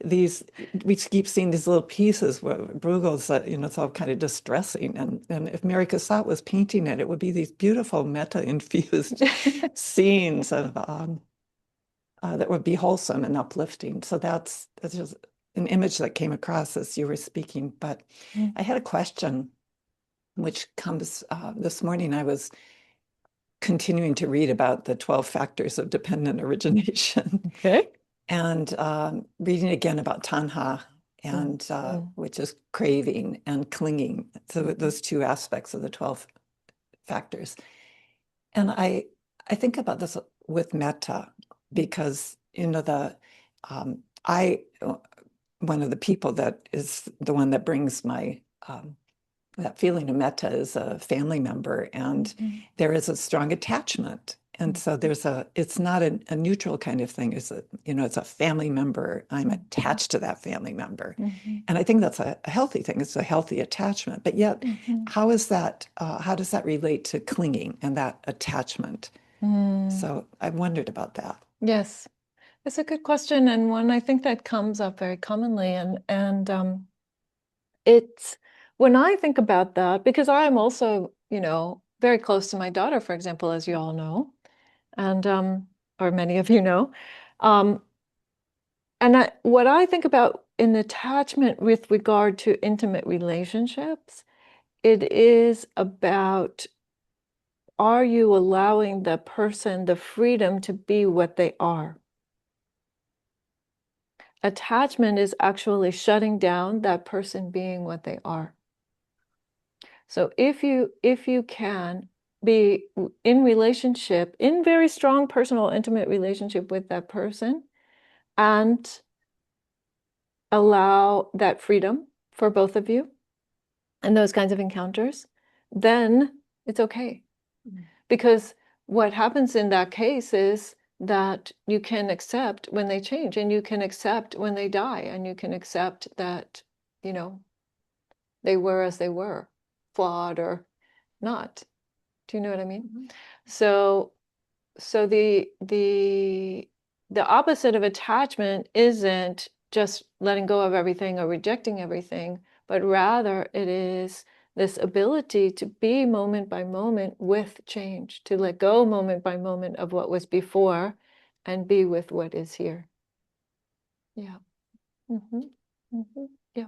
we keep seeing these little pieces where Bruegel's, it's all kind of distressing. And if Mary Cassatt was painting it, it would be these beautiful metta-infused scenes of that would be wholesome and uplifting. So that's just an image that came across as you were speaking. But I had a question, which comes this morning. I was continuing to read about the 12 factors of dependent origination. Okay. And reading again about tanha, and which is craving and clinging. So those two aspects of the 12 factors. And I think about this with metta, because one of the people that is the one that brings my that feeling of metta is a family member, and there is a strong attachment. And so it's not a neutral kind of thing. It's a family member. I'm attached to that family member. And I think that's a healthy thing. It's a healthy attachment. But yet, how does that relate to clinging and that attachment? So I wondered about that. Yes, it's a good question, and one I think that comes up very commonly. And it's when I think about that, because I am also, very close to my daughter, for example, as you all know, and or many of you know, and what I think about in attachment with regard to intimate relationships, it is about, are you allowing the person the freedom to be what they are? Attachment is actually shutting down that person being what they are. So if you can be in relationship, in very strong personal, intimate relationship with that person, and allow that freedom for both of you and those kinds of encounters, then it's okay. Because what happens in that case is that you can accept when they change, and you can accept when they die, and you can accept that, they were as they were, flawed or not. Do you know what I mean? So the opposite of attachment isn't just letting go of everything or rejecting everything, but rather it is this ability to be moment by moment with change, to let go moment by moment of what was before and be with what is here. Yeah. Yeah.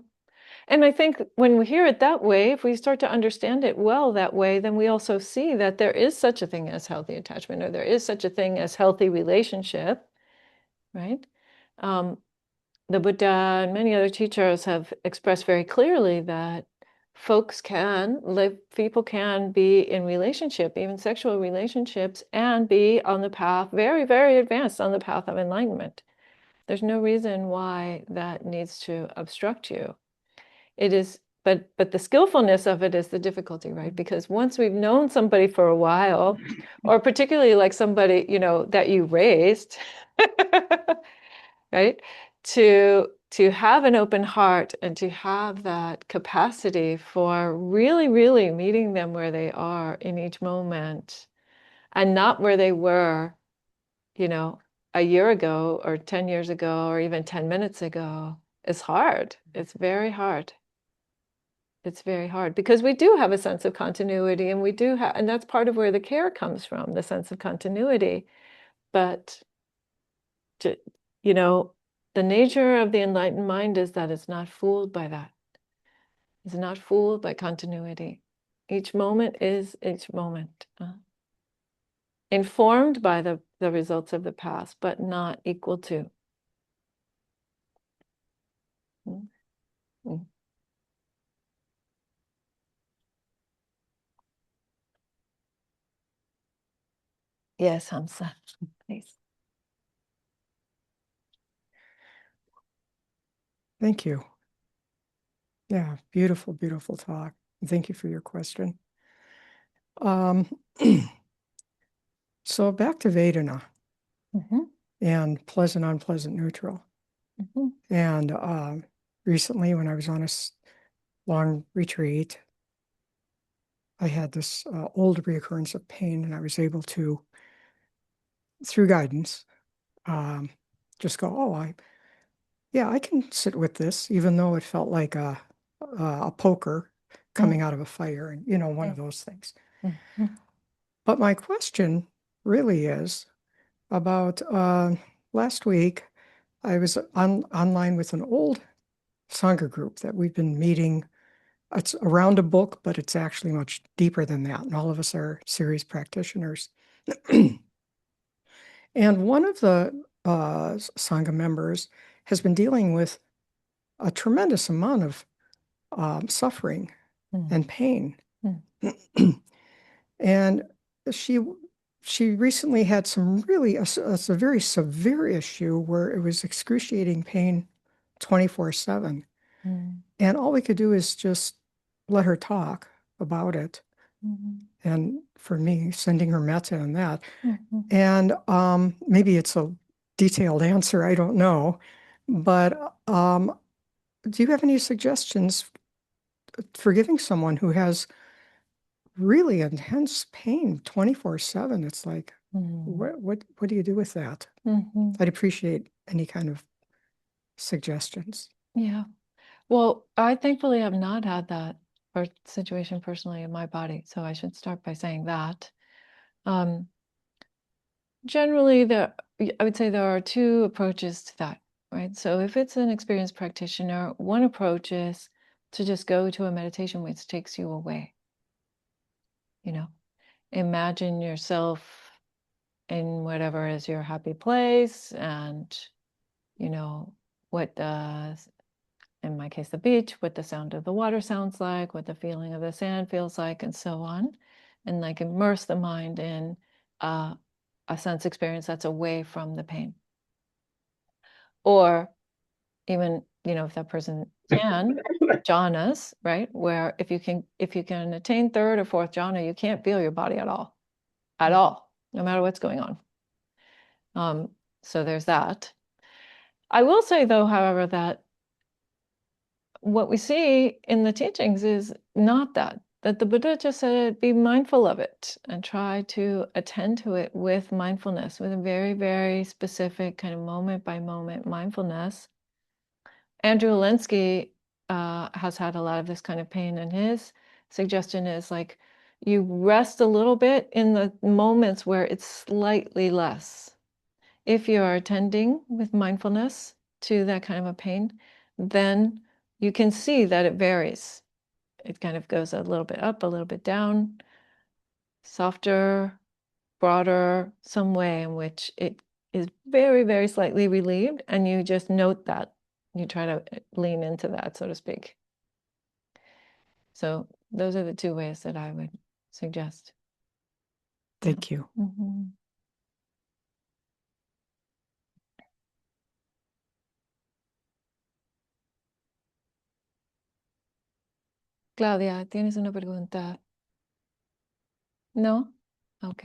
And I think when we hear it that way, if we start to understand it well that way, then we also see that there is such a thing as healthy attachment, or there is such a thing as healthy relationship, right? The Buddha and many other teachers have expressed very clearly that people can be in relationship, even sexual relationships, and be on the path, very, very advanced on the path of enlightenment. There's no reason why that needs to obstruct you. It is, but the skillfulness of it is the difficulty, right? Because once we've known somebody for a while, or particularly like somebody, that you raised, right? To have an open heart and to have that capacity for really, really meeting them where they are in each moment, and not where they were, a year ago or 10 years ago or even 10 minutes ago, is hard. It's very hard. It's very hard because we do have a sense of continuity, and and that's part of where the care comes from, the sense of continuity. But the nature of the enlightened mind is that it's not fooled by that. It's not fooled by continuity. Each moment is each moment, informed by the results of the past, but not equal to. Yes, Hamsa, please. Thank you. Yeah, beautiful, beautiful talk. Thank you for your question. So back to Vedana Mm-hmm. and pleasant, unpleasant, neutral. Mm-hmm. And recently, when I was on a long retreat, I had this old reoccurrence of pain, and I was able to, through guidance, just go, oh, I can sit with this, even though it felt like a poker coming out of a fire, and one of those things. Mm-hmm. But my question really is about last week. I was online with an old Sangha group that we've been meeting. It's around a book, but it's actually much deeper than that. And all of us are series practitioners. And one of the Sangha members has been dealing with a tremendous amount of suffering and pain. And she recently had some really a very severe issue where it was excruciating pain 24/7. And all we could do is just let her talk about it. And for me, sending her metta on that. And maybe it's a detailed answer, I don't know. But do you have any suggestions for giving someone who has really intense pain 24/7? It's like, what do you do with that? I'd appreciate any kind of suggestions. Yeah. Well, I thankfully have not had that situation personally in my body, so I should start by saying that. Generally, I would say there are two approaches to that, right? So if it's an experienced practitioner, one approach is to just go to a meditation which takes you away. Imagine yourself in whatever is your happy place, and what does, in my case, the beach, what the sound of the water sounds like, what the feeling of the sand feels like, and so on. And like immerse the mind in a sense experience that's away from the pain. Or even, if that person can, jhanas, right? Where if you can attain third or fourth jhana, you can't feel your body at all, no matter what's going on. So there's that. I will say, though, however, that what we see in the teachings is not that the Buddha just said, be mindful of it and try to attend to it with mindfulness, with a very, very specific kind of moment by moment mindfulness. Andrew Walensky has had a lot of this kind of pain, and his suggestion is like you rest a little bit in the moments where it's slightly less. If you are attending with mindfulness to that kind of a pain, then you can see that it varies. It kind of goes a little bit up, a little bit down, softer, broader, some way in which it is very, very slightly relieved, and you just note that. You try to lean into that, so to speak. So those are the two ways that I would suggest. Thank you. Claudia, ¿tienes una pregunta? ¿No? Ok.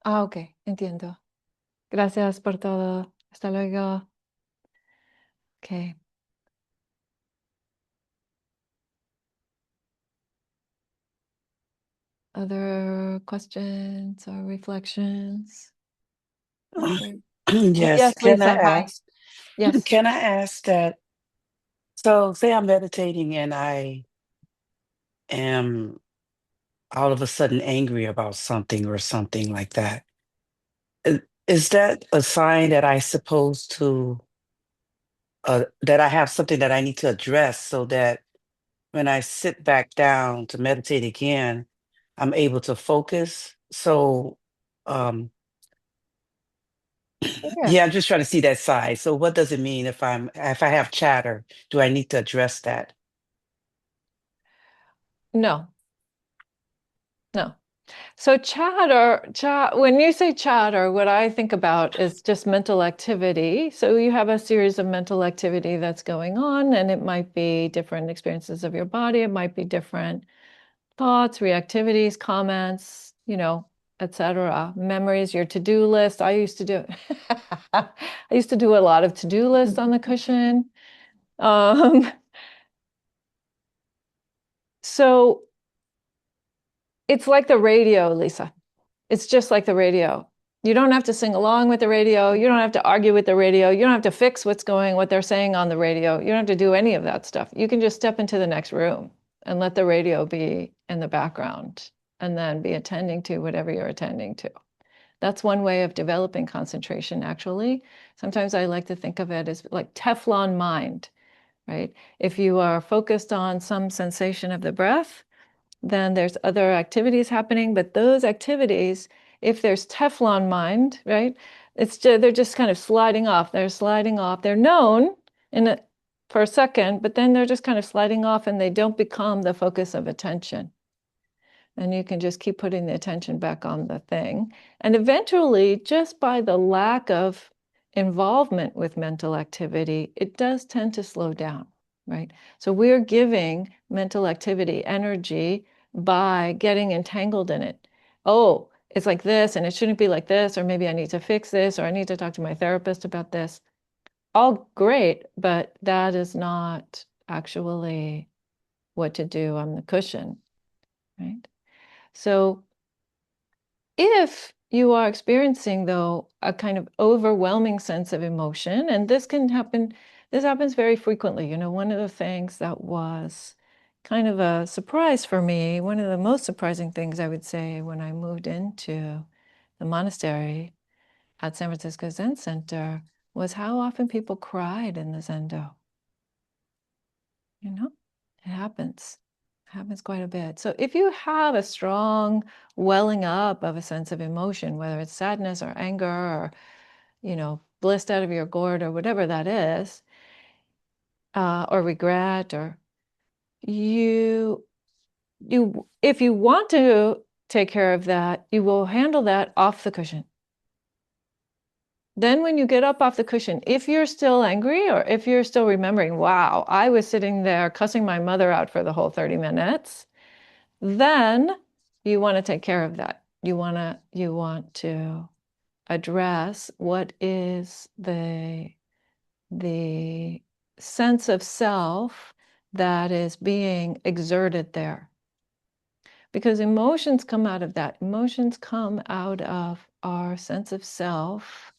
Ok, entiendo. Gracias por todo. Hasta luego. Okay. Other questions or reflections? Yes. Yes, Can I Lisa. Hi. ask? Yes. Can I ask that? So, say I'm meditating and I am all of a sudden angry about something or something like that. Is that a sign that I supposed to that I have something that I need to address so that when I sit back down to meditate again, I'm able to focus? So, um, yeah, I'm just trying to see that side. So, what does it mean if I have chatter? Do I need to address that? No. So when you say chatter, what I think about is just mental activity. So you have a series of mental activity that's going on, and it might be different experiences of your body. It might be different thoughts, reactivities, comments, etc. Memories, your to-do list. I used to do I used to do a lot of to-do lists on the cushion. So it's like the radio, Lisa. It's just like the radio. You don't have to sing along with the radio. You don't have to argue with the radio. You don't have to fix what they're saying on the radio. You don't have to do any of that stuff. You can just step into the next room and let the radio be in the background and then be attending to whatever you're attending to. That's one way of developing concentration, actually. Sometimes I like to think of it as like Teflon mind, right? If you are focused on some sensation of the breath, then there's other activities happening, but those activities, if there's Teflon mind, right, they're just kind of sliding off. They're sliding off. They're known for a second, but then they're just kind of sliding off and they don't become the focus of attention. And you can just keep putting the attention back on the thing. And eventually, just by the lack of involvement with mental activity, it does tend to slow down, right? So we're giving mental activity energy by getting entangled in it. Oh, it's like this, and it shouldn't be like this, or maybe I need to fix this, or I need to talk to my therapist about this. All great, but that is not actually what to do on the cushion, right? So if you are experiencing, though, a kind of overwhelming sense of emotion, and this happens very frequently. You know, one of the things that was kind of a surprise for me, one of the most surprising things I would say when I moved into the monastery at San Francisco Zen Center was how often people cried in the Zendo. You know, it happens. It happens quite a bit. So if you have a strong welling up of a sense of emotion, whether it's sadness or anger or, you know, blissed out of your gourd or whatever that is, or regret, or if you want to take care of that, you will handle that off the cushion. Then when you get up off the cushion, if you're still angry or if you're still remembering, wow, I was sitting there cussing my mother out for the whole 30 minutes, then you want to take care of that. You want to address what is the sense of self that is being exerted there. Because emotions come out of that. Emotions come out of our sense of self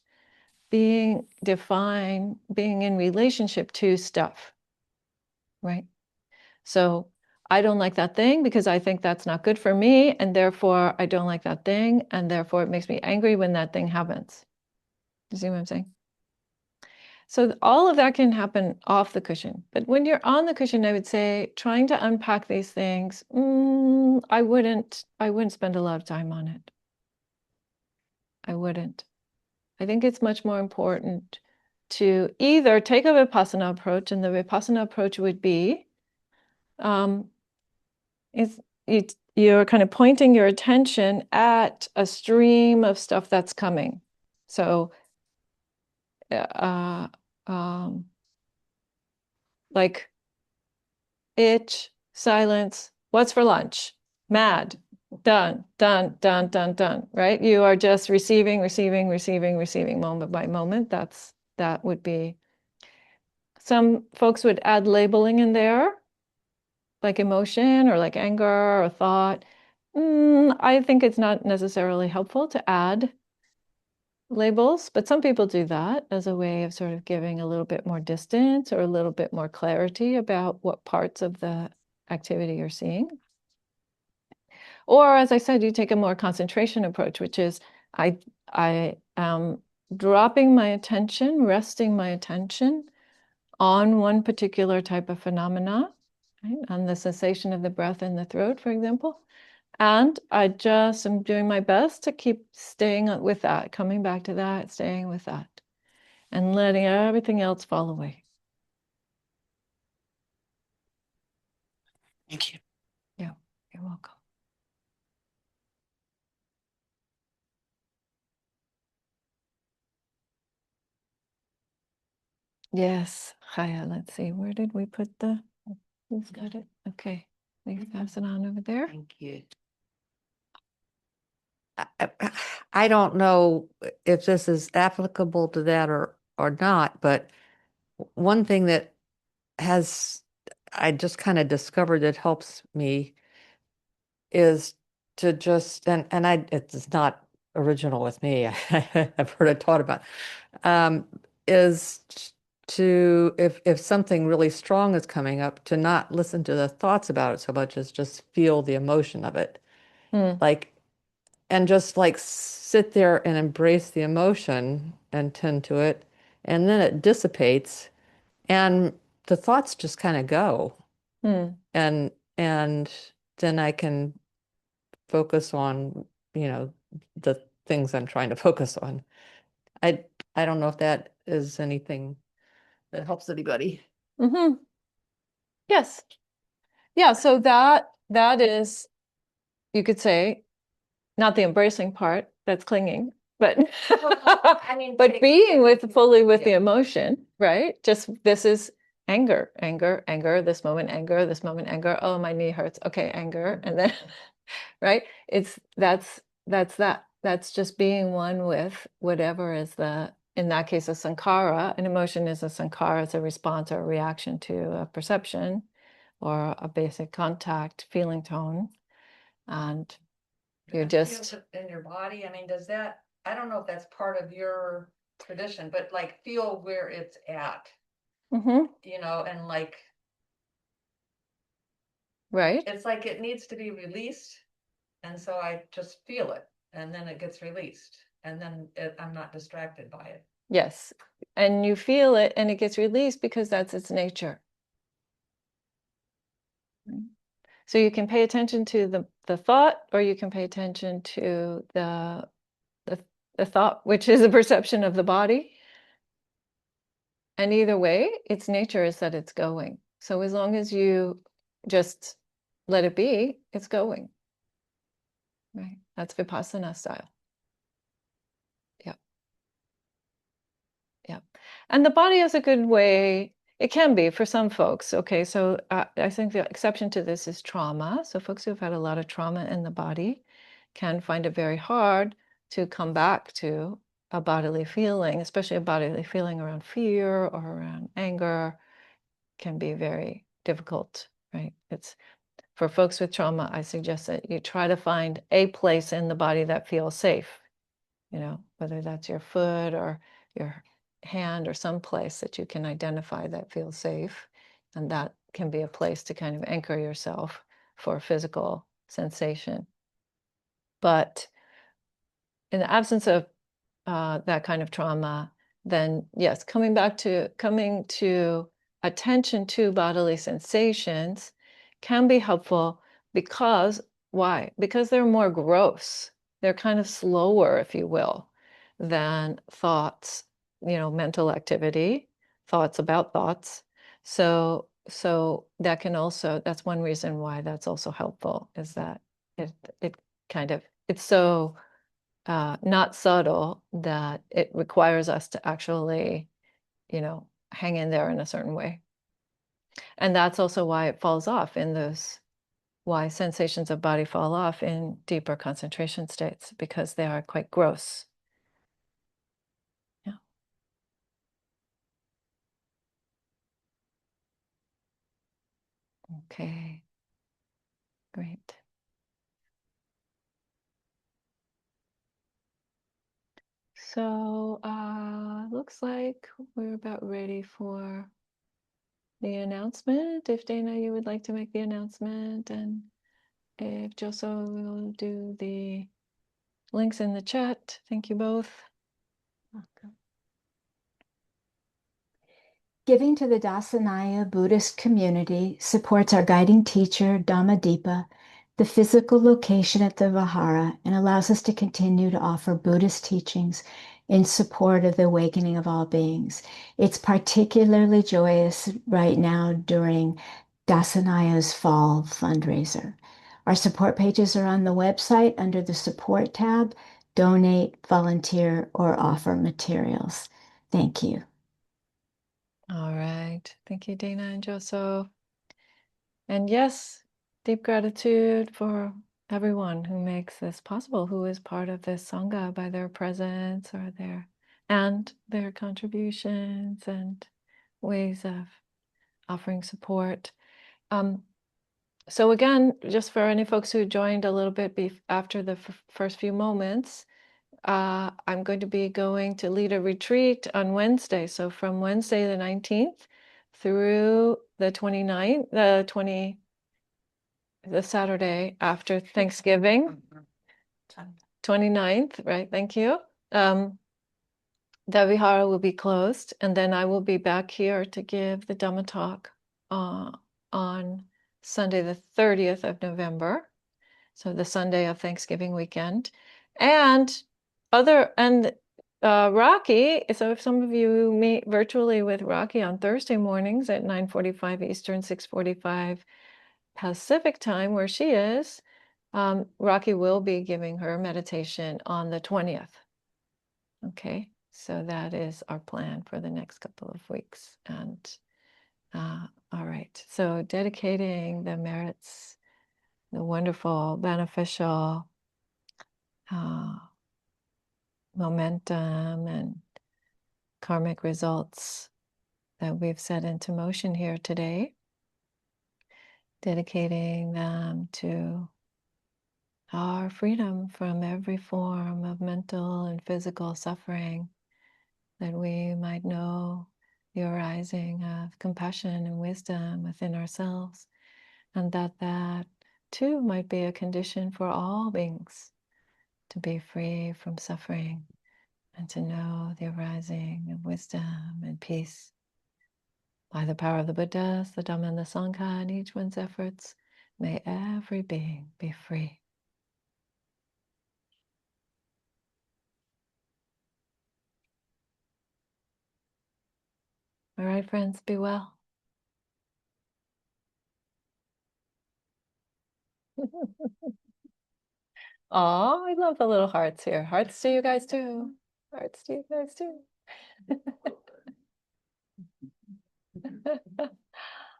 being defined, being in relationship to stuff, right? So I don't like that thing because I think that's not good for me, and therefore I don't like that thing, and therefore it makes me angry when that thing happens. You see what I'm saying? So all of that can happen off the cushion. But when you're on the cushion, I would say trying to unpack these things, I wouldn't spend a lot of time on it. I wouldn't. I think it's much more important to either take a Vipassana approach, and the Vipassana approach would be you're kind of pointing your attention at a stream of stuff that's coming. So like itch, silence, what's for lunch, mad, done, done, done, done, done, right? You are just receiving moment by moment. That would be, some folks would add labeling in there, like emotion or like anger or thought. I think it's not necessarily helpful to add labels, but some people do that as a way of sort of giving a little bit more distance or a little bit more clarity about what parts of the activity you're seeing. Or, as I said, you take a more concentration approach, which is I am dropping my attention, resting my attention on one particular type of phenomena, right? On the sensation of the breath in the throat, for example. And I just am doing my best to keep staying with that, coming back to that, staying with that, and letting everything else fall away. Thank you. Yeah, you're welcome. Yes, Chaya, let's see, where did we put who's got it? Okay, please pass it on over there. Thank you. I don't know if this is applicable to that or not, but one thing that I just kind of discovered that helps me is to just it's not original with me. I've heard it taught about, is to if something really strong is coming up, to not listen to the thoughts about it so much as just feel the emotion of it. Like, and just like sit there and embrace the emotion and tend to it, and then it dissipates and the thoughts just kind of go. And then I can focus on, the things I'm trying to focus on. I I don't know if that is anything that helps anybody. Yes. Yeah, so that is, you could say, not the embracing part, that's clinging, but I mean, but being fully with the Yeah. emotion, right? Just this is anger, this moment anger. Oh, my knee hurts. Okay, anger. And then right? That's just being one with whatever is in that case, a sankhara. An emotion is a sankhara, it's a response or a reaction to a perception or a basic contact, feeling tone. And you're just in your body. I mean, I don't know if that's part of your tradition, but like feel where it's at, Mhm. and like Right. it's like it needs to be released. And so I just feel it, and then it gets released, and then I'm not distracted by it. Yes. And you feel it and it gets released because that's its nature. Right? So you can pay attention to the thought, or you can pay attention to the thought, which is a perception of the body. And either way, its nature is that it's going. So as long as you just let it be, it's going. Right? That's Vipassana style. Yeah. Yeah. And the body is a good way. It can be for some folks. Okay, so I think the exception to this is trauma. So folks who've had a lot of trauma in the body can find it very hard to come back to a bodily feeling, especially a bodily feeling around fear or around anger can be very difficult, right? It's for folks with trauma, I suggest that you try to find a place in the body that feels safe, whether that's your foot or your hand or some place that you can identify that feels safe. And that can be a place to kind of anchor yourself for physical sensation. But in the absence of that kind of trauma, then yes, coming to attention to bodily sensations can be helpful because why? Because they're more gross. They're kind of slower, if you will, than thoughts, mental activity, thoughts about thoughts. So that's one reason why that's also helpful, is that it it's so not subtle that it requires us to actually, hang in there in a certain way. And that's also why it falls off why sensations of body fall off in deeper concentration states, because they are quite gross. Yeah. Okay. Great. So looks like we're about ready for the announcement. If Dana, you would like to make the announcement, and if Joso will do the links in the chat. Thank you both. Welcome. Giving to the Dassanaya Buddhist Community supports our guiding teacher, Dhammadīpā, the physical location at the vihara, and allows us to continue to offer Buddhist teachings in support of the awakening of all beings. It's particularly joyous right now during Dassanaya's fall fundraiser. Our support pages are on the website under the support tab, donate, volunteer, or offer materials. Thank you. All right. Thank you, Dana and Joso. And yes, deep gratitude for everyone who makes this possible, who is part of this Sangha by their presence or their contributions and ways of offering support. So again, just for any folks who joined a little bit after the first few moments, I'm going to be going to lead a retreat on Wednesday. So from Wednesday the 19th through the 29th, the Saturday after Thanksgiving, 29th, right? Thank you. The vihara will be closed, and then I will be back here to give the Dhamma talk on Sunday the 30th of November, so the Sunday of Thanksgiving weekend. And Rocky, so if some of you meet virtually with Rocky on Thursday mornings at 9:45 Eastern, 6:45 Pacific time, where she is, Rocky will be giving her meditation on the 20th. Okay, so that is our plan for the next couple of weeks. And all right, so dedicating the merits, the wonderful, beneficial momentum and karmic results that we've set into motion here today, dedicating them to our freedom from every form of mental and physical suffering, that we might know the arising of compassion and wisdom within ourselves, and that too might be a condition for all beings to be free from suffering and to know the arising of wisdom and peace. By the power of the Buddhas, the Dhamma, and the Sangha, and each one's efforts, may every being be free. All right, friends, be well. Oh, I love the little hearts here. Hearts to you guys too. Hearts to you guys too.